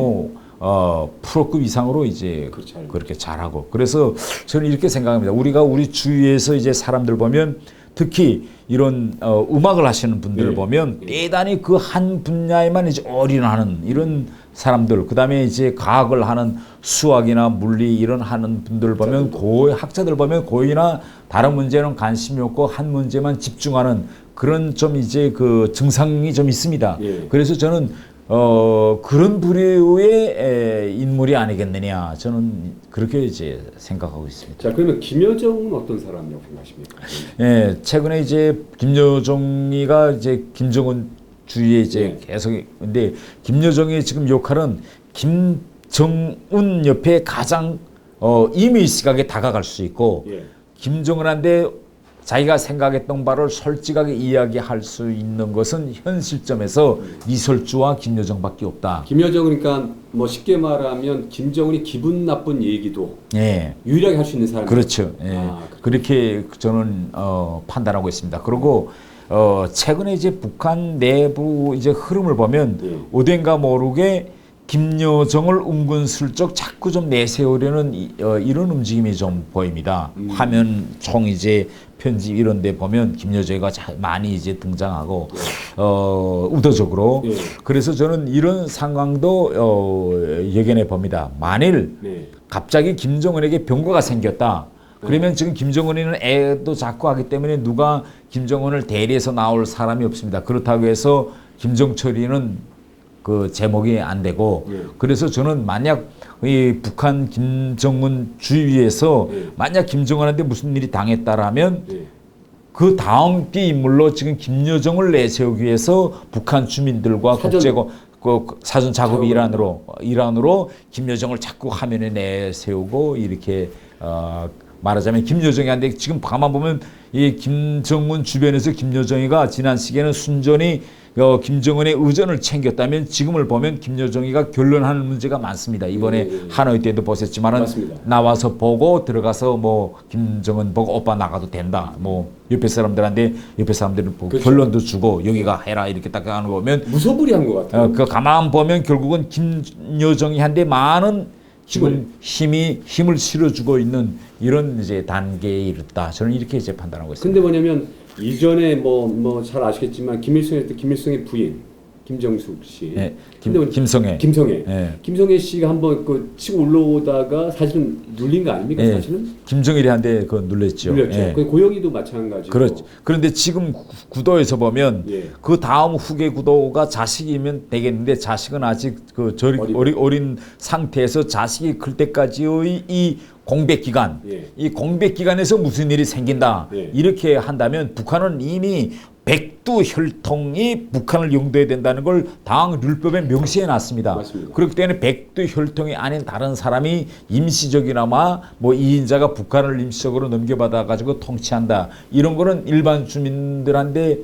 [SPEAKER 2] 프로급 이상으로 이제 그렇게 잘하고 그래서 저는 이렇게 생각합니다. 우리가 우리 주위에서 이제 사람들 보면 특히 이런 음악을 하시는 분들을 보면 대단히 그 한 분야에만 이제 올인하는 이런 사람들, 그다음에 이제 과학을 하는 수학이나 물리 이런 하는 분들 보면 거의 학자들 보면 거의나 다른 문제는 관심이 없고 한 문제만 집중하는 그런 좀 이제 그 증상이 좀 있습니다. 그래서 저는 그런 부류의 인물이 아니겠느냐 저는 그렇게 이제 생각하고 있습니다.
[SPEAKER 1] 자, 그러면 김여정은 어떤 사람이라고 생각하십니까?
[SPEAKER 2] 예, 최근에 이제 김여정이가 이제 김정은 주위에 이제 계속 근데 김여정의 지금 역할은 김정은 옆에 가장 임의 시각에 다가갈 수 있고 김정은한테 자기가 생각했던 바를 솔직하게 이야기할 수 있는 것은 현 시점에서 이설주와 김여정밖에 없다.
[SPEAKER 1] 김여정 그러니까 뭐 쉽게 말하면 김정은이 기분 나쁜 얘기도 유일하게 할 수 있는 사람.
[SPEAKER 2] 그렇죠. 그렇게 저는 판단하고 있습니다. 그리고 최근에 이제 북한 내부 이제 흐름을 보면 어딘가 모르게 김여정을 은근슬쩍 자꾸 좀 내세우려는 이런 움직임이 좀 보입니다. 화면 총 이제 편집 이런 데 보면 김여정이가 많이 이제 등장하고 의도적으로 그래서 저는 이런 상황도 예견해 봅니다. 만일 갑자기 김정은에게 병거가 생겼다. 그러면 지금 김정은이는 애도 자꾸 하기 때문에 누가 김정은을 대리해서 나올 사람이 없습니다. 그렇다고 해서 김정철이는 그 제목이 안 되고 그래서 저는 만약 이 북한 김정은 주위에서 만약 김정은한테 무슨 일이 당했다라면 그 다음 기 인물로 지금 김여정을 내세우기 위해서 북한 주민들과 국제고 사전 작업이 일환으로 김여정을 자꾸 화면에 내세우고 이렇게 말하자면 김여정이한테 지금 가만 보면 이 김정은 주변에서 김여정이가 지난 시기에는 순전히 김정은의 의전을 챙겼다면 지금을 보면 김여정이가 결론하는 문제가 많습니다. 이번에 하노이 때도 보셨지만은 나와서 보고 들어가서 뭐 김정은 보고 오빠 나가도 된다. 뭐 옆에 사람들한테 옆에 사람들은 보고 결론도 주고 여기가 해라 이렇게 딱 하는 거 보면
[SPEAKER 1] 무소불위한 것 같아요.
[SPEAKER 2] 그 가만 보면 결국은 김여정이한테 많은 지금 힘을 실어주고 있는 이런 이제 단계에 이르다. 저는 이렇게 이제 판단하고 있습니다.
[SPEAKER 1] 근데 뭐냐면 이전에 뭐 잘 아시겠지만 김일성의 부인 김정숙 씨,
[SPEAKER 2] 김성애,
[SPEAKER 1] 김성애 씨가 한번 그 치고 올라오다가 사실은 눌린 거 아닙니까? 사실은
[SPEAKER 2] 김정일한테 그 눌렸죠.
[SPEAKER 1] 그 고영이도 마찬가지고.
[SPEAKER 2] 그렇죠. 그런데 지금 구도에서 보면 그 다음 후계 구도가 자식이면 되겠는데 자식은 아직 그 어린 상태에서 자식이 클 때까지의 이 공백 기간, 이 공백 기간에서 무슨 일이 생긴다 이렇게 한다면 북한은 이미 백두 혈통이 북한을 용도해야 된다는 걸 당 율법에 명시해 놨습니다. 그렇기 때문에 백두 혈통이 아닌 다른 사람이 임시적이나마 뭐 2인자가 북한을 임시적으로 넘겨받아 가지고 통치한다. 이런 거는 일반 주민들한테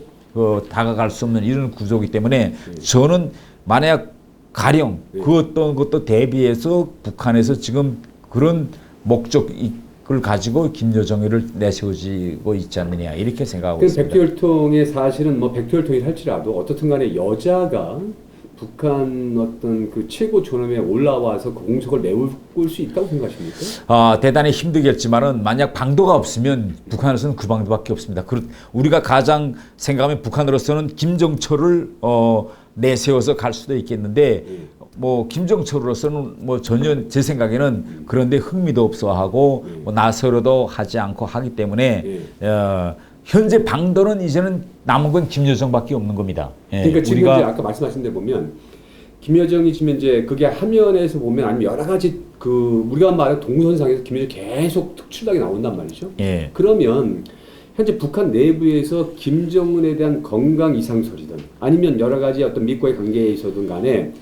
[SPEAKER 2] 다가갈 수 없는 이런 구조이기 때문에 저는 만약 가령 그 어떤 것도 대비해서 북한에서 지금 그런 목적을 가지고 김여정이를 내세우고 있지 않느냐 이렇게 생각하고 있습니다.
[SPEAKER 1] 백두혈통의 사실은 뭐 백두혈통이 할지라도 어떻든 간에 여자가 북한 어떤 그 최고 존엄에 올라와서 그 공석을 메울 수 있다고 생각하십니까?
[SPEAKER 2] 대단히 힘들겠지만은 만약 방도가 없으면 북한에서는 그 방도밖에 없습니다. 우리가 가장 생각하면 북한으로서는 김정철을 내세워서 갈 수도 있겠는데 뭐 김정철으로서는 뭐 전혀 제 생각에는 그런데 흥미도 없어하고 뭐 나서려도 하지 않고 하기 때문에 현재 방도는 이제는 남은 건 김여정밖에 없는 겁니다.
[SPEAKER 1] 그러니까 지금 우리가 아까 말씀하신 데 보면 김여정이 지금 이제 그게 화면에서 보면 아니면 여러 가지 그 우리가 말하는 동선상에서 김여정이 계속 특출나게 나온단 말이죠. 그러면 현재 북한 내부에서 김정은에 대한 건강 이상 소리든 아니면 여러 가지 어떤 미국과의 관계에 있어든 간에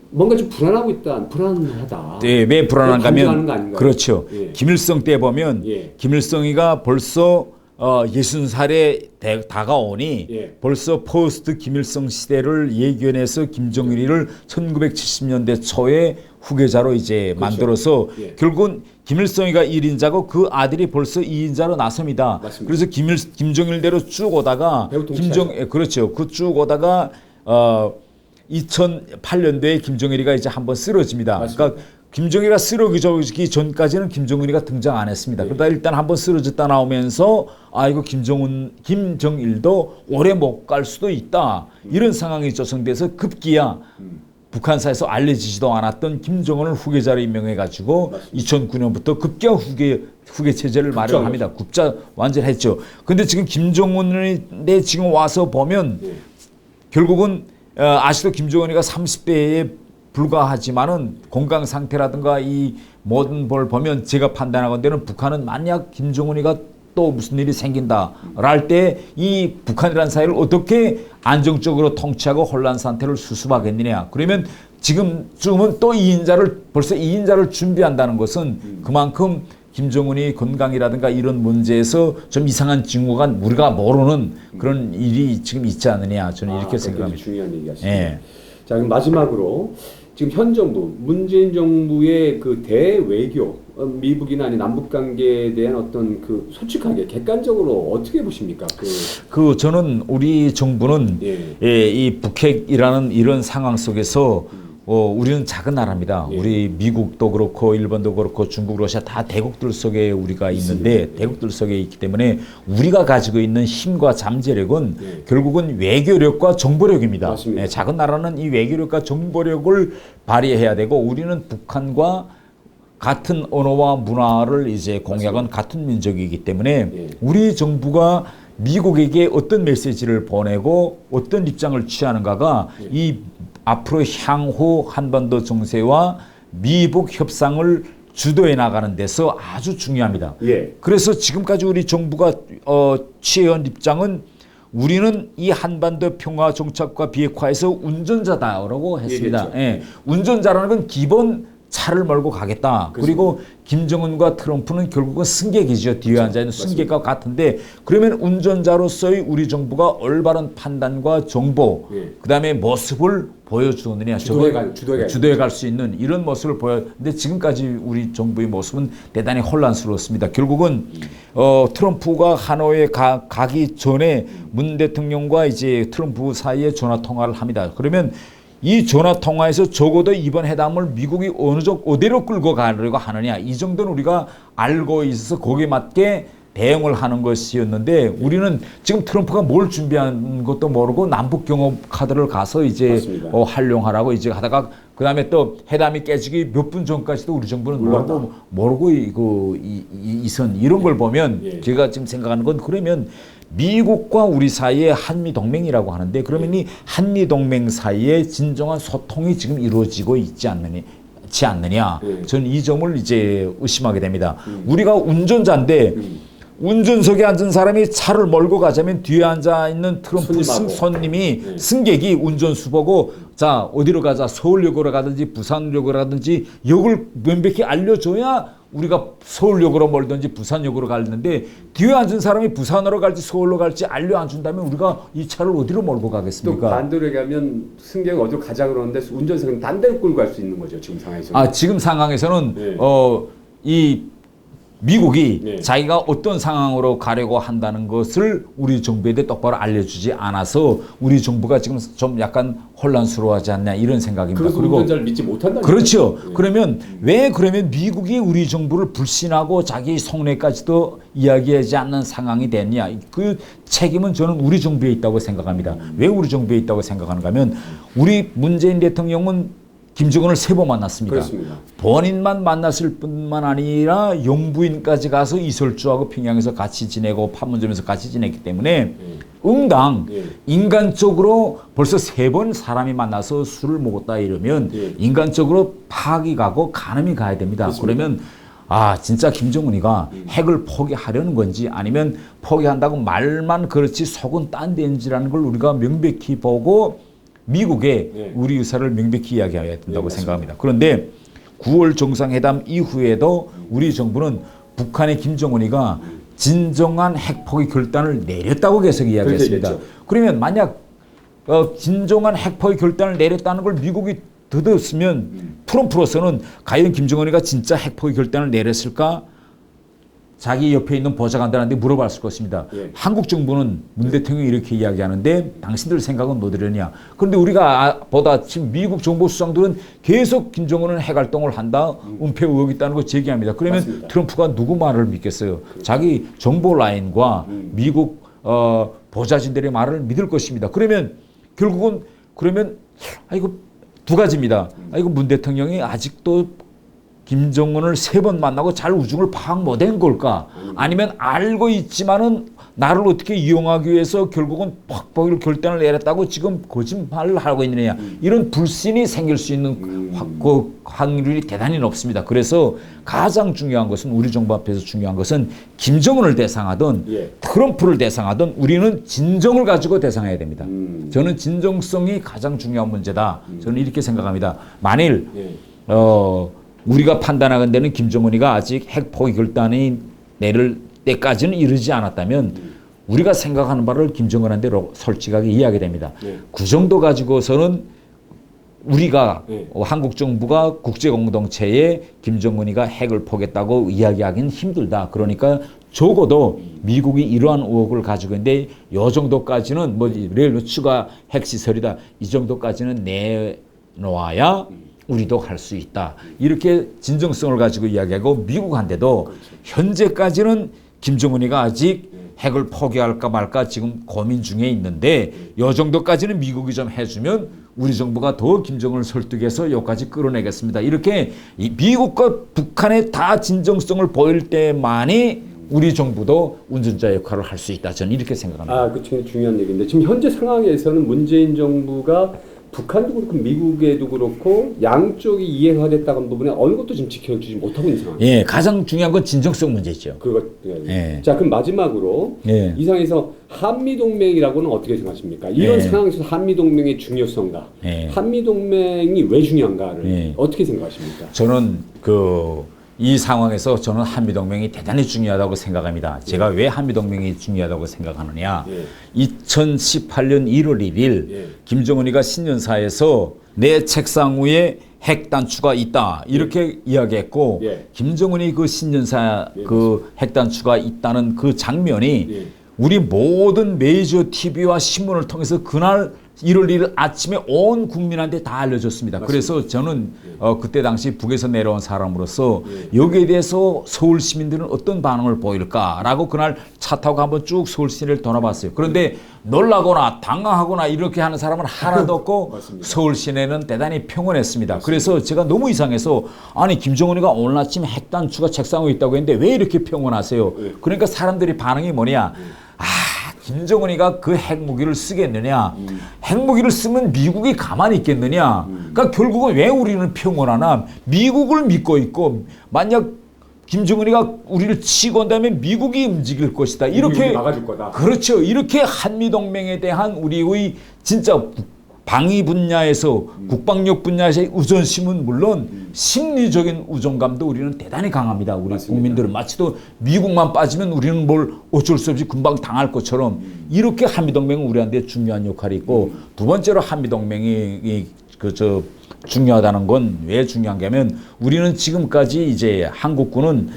[SPEAKER 1] 뭔가 좀 불안하다.
[SPEAKER 2] 왜 불안한가 하면 그렇죠. 김일성 때 보면 김일성이가 벌써 60살에 다가오니
[SPEAKER 1] 예.
[SPEAKER 2] 벌써 포스트 김일성 시대를 예견해서 김정일이를 1970년대 초에 후계자로 이제
[SPEAKER 1] 그렇죠.
[SPEAKER 2] 만들어서
[SPEAKER 1] 예.
[SPEAKER 2] 결국은 김일성이가 1인자고 그 아들이 벌써 2인자로 나섭니다.
[SPEAKER 1] 맞습니다.
[SPEAKER 2] 그래서 김정일대로 쭉 오다가 그렇죠. 그 쭉 오다가 2008년도에 김정일이가 이제 한번 쓰러집니다.
[SPEAKER 1] 맞습니다.
[SPEAKER 2] 그러니까 김정일이가 쓰러지기 전까지는 김정은이가 등장 안 했습니다.
[SPEAKER 1] 네.
[SPEAKER 2] 그러다 일단 한번 쓰러졌다 나오면서 이거 김정일도 오래 못 갈 수도 있다. 이런 상황이 조성돼서 급기야 북한사에서 알려지지도 않았던 김정은을 후계자로 임명해가지고 2009년부터 급기야 후계 체제를 마련합니다. 국자 완전 했죠. 근데 지금 김정은이 지금 와서 보면 결국은 아직도 김정은이가 30대에 불과하지만은 건강 상태라든가 이 모든 걸 보면 제가 판단하건대는 북한은 만약 김정은이가 또 무슨 일이 생긴다 할 때 이 북한이라는 사회를 어떻게 안정적으로 통치하고 혼란 상태를 수습하겠느냐. 그러면 지금쯤은 또 벌써 2인자를 준비한다는 것은 그만큼 김정은이 건강이라든가 이런 문제에서 좀 이상한 징후가 우리가 모르는 그런 일이 지금 있지 않느냐. 저는 이렇게 생각합니다.
[SPEAKER 1] 중요한 얘기하시네요.
[SPEAKER 2] 예.
[SPEAKER 1] 자, 그럼 마지막으로 지금 현 정부, 문재인 정부의 그 대외교, 미북이나 아니 남북 관계에 대한 어떤 그 솔직하게 객관적으로 어떻게 보십니까?
[SPEAKER 2] 저는 우리 정부는 이 북핵이라는 이런 상황 속에서 우리는 작은 나라입니다. 우리 미국도 그렇고 일본도 그렇고 중국, 러시아 다 대국들 속에 우리가 있는데 대국들 속에 있기 때문에 우리가 가지고 있는 힘과 잠재력은 결국은 외교력과 정보력입니다. 작은 나라는 이 외교력과 정보력을 발휘해야 되고 우리는 북한과 같은 언어와 문화를 이제 공유하는 같은 민족이기 때문에 우리 정부가 미국에게 어떤 메시지를 보내고 어떤 입장을 취하는가가 이 앞으로 향후 한반도 정세와 미북 협상을 주도해 나가는 데서 아주 중요합니다. 그래서 지금까지 우리 정부가 취해온 입장은 우리는 이 한반도 평화 정착과 비핵화에서 운전자다라고 했습니다. 운전자라는 건 기본 차를 몰고 가겠다. 그리고 김정은과 트럼프는 결국은 승객이죠. 뒤에 앉아있는 승객과 같은데 그러면 운전자로서의 우리 정부가 올바른 판단과 정보 그다음에 모습을 보여주느냐. 주도해 갈 수 있는 이런 모습을 근데 지금까지 우리 정부의 모습은 대단히 혼란스러웠습니다. 결국은 트럼프가 하노이에 가기 전에 문 대통령과 이제 트럼프 사이에 전화 통화를 합니다. 그러면 이 전화 통화에서 적어도 이번 회담을 미국이 어디로 끌고 가려고 하느냐 이 정도는 우리가 알고 있어서 거기에 맞게 대응을 하는 것이었는데 우리는 지금 트럼프가 뭘 준비한 것도 모르고 남북 경호 카드를 가서 이제 활용하라고 이제 하다가 그 다음에 또 회담이 깨지기 몇 분 전까지도 우리 정부는 모르고 이선 이런 걸 보면 제가 지금 생각하는 건 그러면 미국과 우리 사이에 한미동맹이라고 하는데 그러면 이 한미동맹 사이에 진정한 소통이 지금 이루어지고 있지 않느냐. 저는 이 점을 이제 의심하게 됩니다. 우리가 운전자인데 운전석에 앉은 사람이 차를 몰고 가자면 뒤에 앉아있는 트럼프 손님이 승객이 운전수 보고 자 어디로 가자 서울역으로 가든지 부산역으로 가든지 역을 명백히 알려줘야 우리가 서울역으로 몰든지 부산역으로 가는데 뒤에 앉은 사람이 부산으로 갈지 서울로 갈지 알려 안 준다면 우리가 이 차를 어디로 몰고 가겠습니까?
[SPEAKER 1] 또 반대로 얘기하면 승객이 어디로 가자 그러는데 운전석은 딴 데로 끌고 갈 수 있는 거죠. 지금 상황에서는.
[SPEAKER 2] 지금 상황에서는 이 미국이 자기가 어떤 상황으로 가려고 한다는 것을 우리 정부에 대해 똑바로 알려주지 않아서 우리 정부가 지금 좀 약간 혼란스러워하지 않냐 이런 생각입니다.
[SPEAKER 1] 그리고 운전자를 믿지 못한다는
[SPEAKER 2] 그렇죠. 그러면 그러면 미국이 우리 정부를 불신하고 자기 속내까지도 이야기하지 않는 상황이 됐냐. 그 책임은 저는 우리 정부에 있다고 생각합니다. 왜 우리 정부에 있다고 생각하는가 하면 우리 문재인 대통령은 김정은을 3번 만났습니다.
[SPEAKER 1] 그렇습니다.
[SPEAKER 2] 본인만 만났을 뿐만 아니라 영부인까지 가서 이설주하고 평양에서 같이 지내고 판문점에서 같이 지냈기 때문에 응당 인간적으로 벌써 3번 사람이 만나서 술을 먹었다 이러면 인간적으로 파악이 가고 가늠이 가야 됩니다. 그러면 진짜 김정은이가 핵을 포기하려는 건지 아니면 포기한다고 말만 그렇지 속은 딴 데인지라는 걸 우리가 명백히 보고 미국에 우리 의사를 명백히 이야기해야 된다고 생각합니다. 그런데 9월 정상회담 이후에도 우리 정부는 북한의 김정은이가 진정한 핵 포기 결단을 내렸다고 계속 이야기했습니다. 그러면 만약 진정한 핵 포기 결단을 내렸다는 걸 미국이 듣었으면 트럼프로서는 과연 김정은이가 진짜 핵 포기 결단을 내렸을까? 자기 옆에 있는 보좌관들한테 물어봤을 것입니다. 한국 정부는 문 대통령이 이렇게 이야기하는데 당신들 생각은 뭐더냐. 그런데 우리가 보다 지금 미국 정보수장들은 계속 김정은은 핵활동을 한다. 은폐 의혹이 있다는 걸 제기합니다. 그러면 맞습니다. 트럼프가 누구 말을 믿겠어요. 자기 정보 라인과 미국 보좌진들의 말을 믿을 것입니다. 그러면 결국은 그러면 이거 두 가지입니다. 이거 문 대통령이 아직도 김정은을 3번 만나고 잘 우중을 파악 못한 걸까? 아니면 알고 있지만은 나를 어떻게 이용하기 위해서 결국은 퍽퍽이를 결단을 내렸다고 지금 거짓말을 하고 있느냐. 이런 불신이 생길 수 있는 그 확률이 대단히 높습니다. 그래서 가장 중요한 것은 우리 정부 앞에서 중요한 것은 김정은을 대상하든 트럼프를 대상하든 우리는 진정을 가지고 대상해야 됩니다. 저는 진정성이 가장 중요한 문제다. 저는 이렇게 생각합니다. 만일 우리가 판단하는 데는 김정은이가 아직 핵 포기 결단이 내릴 때까지는 이르지 않았다면 우리가 생각하는 바를 김정은한테 솔직하게 이야기 됩니다. 그 정도 가지고서는 우리가 한국 정부가 국제공동체에 김정은이가 핵을 포기했다고 이야기하기는 힘들다. 그러니까 적어도 미국이 이러한 의혹을 가지고 있는데 이 정도까지는 뭐 레일 추가 핵시설이다. 이 정도까지는 내놓아야 우리도 할 수 있다. 이렇게 진정성을 가지고 이야기하고 미국한테도 현재까지는 김정은이가 아직 핵을 포기할까 말까 지금 고민 중에 있는데 이 정도까지는 미국이 좀 해주면 우리 정부가 더 김정은을 설득해서 여기까지 끌어내겠습니다. 이렇게 미국과 북한의 다 진정성을 보일 때만이 우리 정부도 운전자 역할을 할 수 있다. 저는 이렇게 생각합니다.
[SPEAKER 1] 그 중요한 얘기인데 지금 현재 상황에서는 문재인 정부가 북한도 그렇고 미국에도 그렇고 양쪽이 이행하겠다는 부분에 어느 것도 지금 지켜주지 못하고 있는 상황이에요.
[SPEAKER 2] 예, 가장 중요한 건 진정성 문제죠.
[SPEAKER 1] 자, 그럼 마지막으로 이 상황에서 한미동맹이라고는 어떻게 생각하십니까? 이런 상황에서 한미동맹의 중요성과 한미동맹이 왜 중요한가를 어떻게 생각하십니까?
[SPEAKER 2] 저는 이 상황에서 저는 한미동맹이 대단히 중요하다고 생각합니다. 제가 왜 한미동맹이 중요하다고 생각하느냐. 2018년 1월 1일 김정은이가 신년사에서 내 책상 위에 핵 단추가 있다. 이렇게 이야기했고 김정은이 그 신년사 그 핵 단추가 있다는 그 장면이 우리 모든 메이저 TV와 신문을 통해서 그날 1월 1일 아침에 온 국민한테 다 알려졌습니다. 맞습니다. 그래서 저는 그때 당시 북에서 내려온 사람으로서 여기에 대해서 서울 시민들은 어떤 반응을 보일까라고 그날 차 타고 한번 쭉 서울 시내를 돌아봤어요. 그런데 놀라거나 당황하거나 이렇게 하는 사람은 하나도 없고 서울 시내는 대단히 평온했습니다. 맞습니다. 그래서 제가 너무 이상해서 아니 김정은이가 오늘 아침 핵단추가 책상 위에 있다고 했는데 왜 이렇게 평온하세요? 그러니까 사람들이 반응이 뭐냐. 김정은이가 그 핵무기를 쓰겠느냐. 핵무기를 쓰면 미국이 가만히 있겠느냐. 그러니까 결국은 왜 우리는 평온하나. 미국을 믿고 있고 만약 김정은이가 우리를 치고 온다면 미국이 움직일 것이다. 이렇게
[SPEAKER 1] 막아줄 거다.
[SPEAKER 2] 그렇죠. 이렇게 한미동맹에 대한 우리의 진짜 방위 분야에서 국방력 분야에서의 우전심은 물론 심리적인 우정감도 우리는 대단히 강합니다. 우리 맞습니다. 국민들은 마치도 미국만 빠지면 우리는 뭘 어쩔 수 없이 금방 당할 것처럼 이렇게 한미동맹은 우리한테 중요한 역할이 있고 두 번째로 한미동맹이 중요하다는 건 왜 중요한 게 하면 우리는 지금까지 이제 한국군은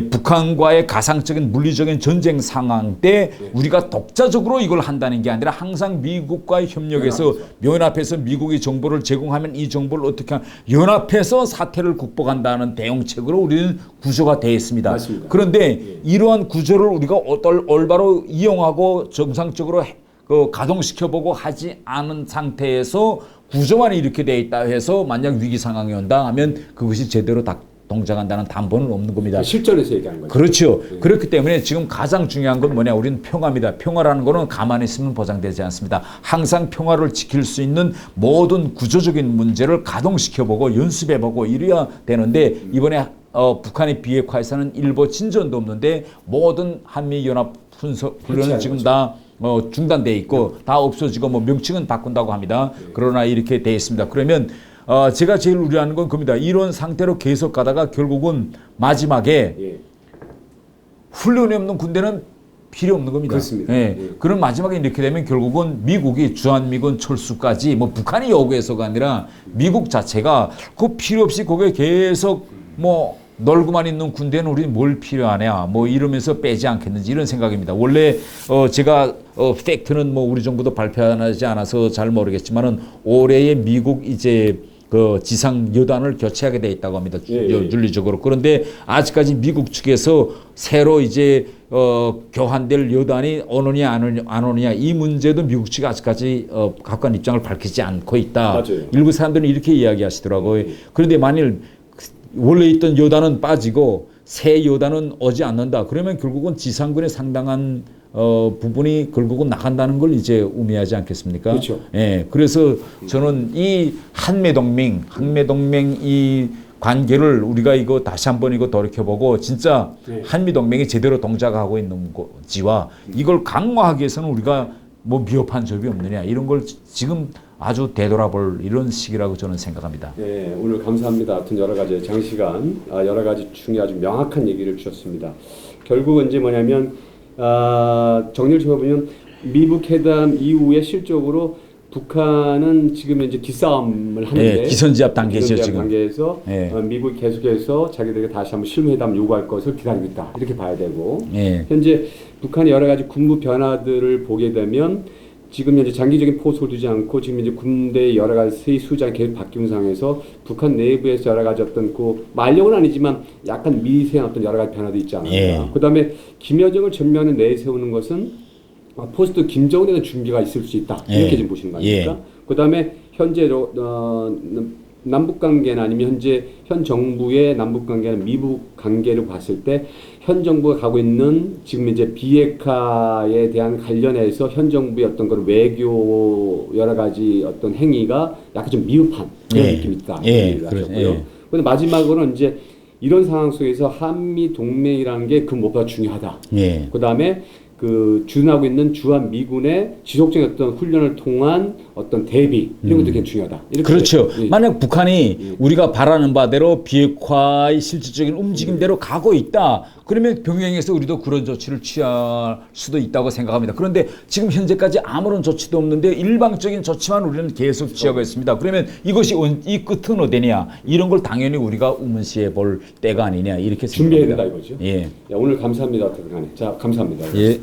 [SPEAKER 2] 북한과의 가상적인 물리적인 전쟁 상황 때 우리가 독자적으로 이걸 한다는 게 아니라 항상 미국과의 협력해서 연합해서 미국이 정보를 제공하면 이 정보를 어떻게 연합해서 사태를 극복한다는 대응책으로 우리는 구조가 되어 있습니다. 맞습니다. 그런데 이러한 구조를 우리가 올바로 이용하고 정상적으로 가동시켜보고 하지 않은 상태에서 구조만 이렇게 돼 있다 해서 만약 위기 상황이 온다 하면 그것이 제대로 동작한다는 담보는 없는 겁니다.
[SPEAKER 1] 실전에서 얘기하는 거죠.
[SPEAKER 2] 그렇죠. 그렇기 때문에 지금 가장 중요한 건 뭐냐. 우리는 평화입니다. 평화라는 거는 가만히 있으면 보장되지 않습니다. 항상 평화를 지킬 수 있는 모든 구조적인 문제를 가동시켜보고 연습해보고 이래야 되는데 이번에 북한의 비핵화에서는 일부 진전도 없는데 모든 한미연합 훈련은 지금 다 중단돼 있고 다 없어지고 명칭은 바꾼다고 합니다. 그러나 이렇게 돼 있습니다. 그러면 제가 제일 우려하는 건 겁니다. 이런 상태로 계속 가다가 결국은 마지막에 훈련이 없는 군대는 필요 없는 겁니다.
[SPEAKER 1] 그렇습니다.
[SPEAKER 2] 예. 그럼 마지막에 이렇게 되면 결국은 미국이 주한미군 철수까지 뭐 북한이 요구해서가 아니라 미국 자체가 그 필요 없이 거기에 계속 뭐 널고만 있는 군대는 우리 뭘 필요하냐 뭐 이러면서 빼지 않겠는지 이런 생각입니다. 원래 제가 팩트는 뭐 우리 정부도 발표하지 않아서 잘 모르겠지만은 올해에 미국 이제 그 지상 여단을 교체하게 돼 있다고 합니다. 윤리적으로. 그런데 아직까지 미국 측에서 새로 이제 교환될 여단이 오느냐 안 오느냐 이 문제도 미국 측이 아직까지 각관 입장을 밝히지 않고 있다.
[SPEAKER 1] 맞아요.
[SPEAKER 2] 일부 사람들은 이렇게 이야기하시더라고요. 그런데 만일 원래 있던 여단은 빠지고 새 여단은 오지 않는다. 그러면 결국은 지상군의 상당한 부분이 결국은 나간다는 걸 이제 의미하지 않겠습니까?
[SPEAKER 1] 그렇죠.
[SPEAKER 2] 예. 그래서 저는 이 한미동맹 이 관계를 우리가 이거 다시 한번 이거 돌이켜보고 진짜 한미동맹이 제대로 동작하고 있는 건지와 이걸 강화하기 위해서는 우리가 뭐 미흡한 점이 없느냐 이런 걸 지금 아주 되돌아볼 이런 시기라고 저는 생각합니다.
[SPEAKER 1] 네, 오늘 감사합니다. 하여튼 여러 가지 장시간 여러 가지 중에 아주 명확한 얘기를 주셨습니다. 결국은 이제 뭐냐면 정리를 해보면 미북 회담 이후에 실적으로 북한은 지금 이제 뒷싸움을 하는데
[SPEAKER 2] 기선제압 단계죠
[SPEAKER 1] 기선제압
[SPEAKER 2] 지금.
[SPEAKER 1] 단계에서 미국이 계속해서 자기들에게 다시 한번 실무회담 요구할 것을 기다리고 있다 이렇게 봐야 되고 현재 북한의 여러 가지 군부 변화들을 보게 되면 지금 현재 장기적인 포석을 두지 않고 지금 이제 군대의 여러 가지 수장이 계속 바뀌는 상황에서 북한 내부에서 여러 가지 어떤 그 만력은 아니지만 약간 미세한 어떤 여러 가지 변화도 있지 않을까. 그다음에 김여정을 전면에 내세우는 것은 포스트 김정은에 대한 준비가 있을 수 있다. 이렇게 좀 보시는 거 아닙니까? 그다음에 현재로 남북 관계나 아니면 현재 현 정부의 남북 관계나 미북 관계를 봤을 때 현 정부가 가고 있는 지금 이제 비핵화에 대한 관련해서 현 정부의 어떤 그런 외교 여러 가지 어떤 행위가 약간 좀 미흡한 그런 느낌이 있다. 얘기를 하셨고요. 그런데 마지막으로는 이제 이런 상황 속에서 한미 동맹이라는 게 그 무엇보다 중요하다. 그다음에 그 주둔하고 있는 주한 미군의 지속적인 어떤 훈련을 통한 어떤 대비 이런 것도 굉장히 중요하다. 이렇게
[SPEAKER 2] 그렇죠. 만약 북한이 우리가 바라는 바대로 비핵화의 실질적인 움직임대로 가고 있다. 그러면 병행해서 우리도 그런 조치를 취할 수도 있다고 생각합니다. 그런데 지금 현재까지 아무런 조치도 없는데 일방적인 조치만 우리는 계속 취하고 있습니다. 그러면 이것이 이 끝은 어디냐? 이런 걸 당연히 우리가 의문시해 볼 때가 아니냐 이렇게
[SPEAKER 1] 준비해야
[SPEAKER 2] 생각합니다.
[SPEAKER 1] 된다 이거죠. 오늘 감사합니다. 어떻게 간에. 자, 감사합니다.
[SPEAKER 2] 예.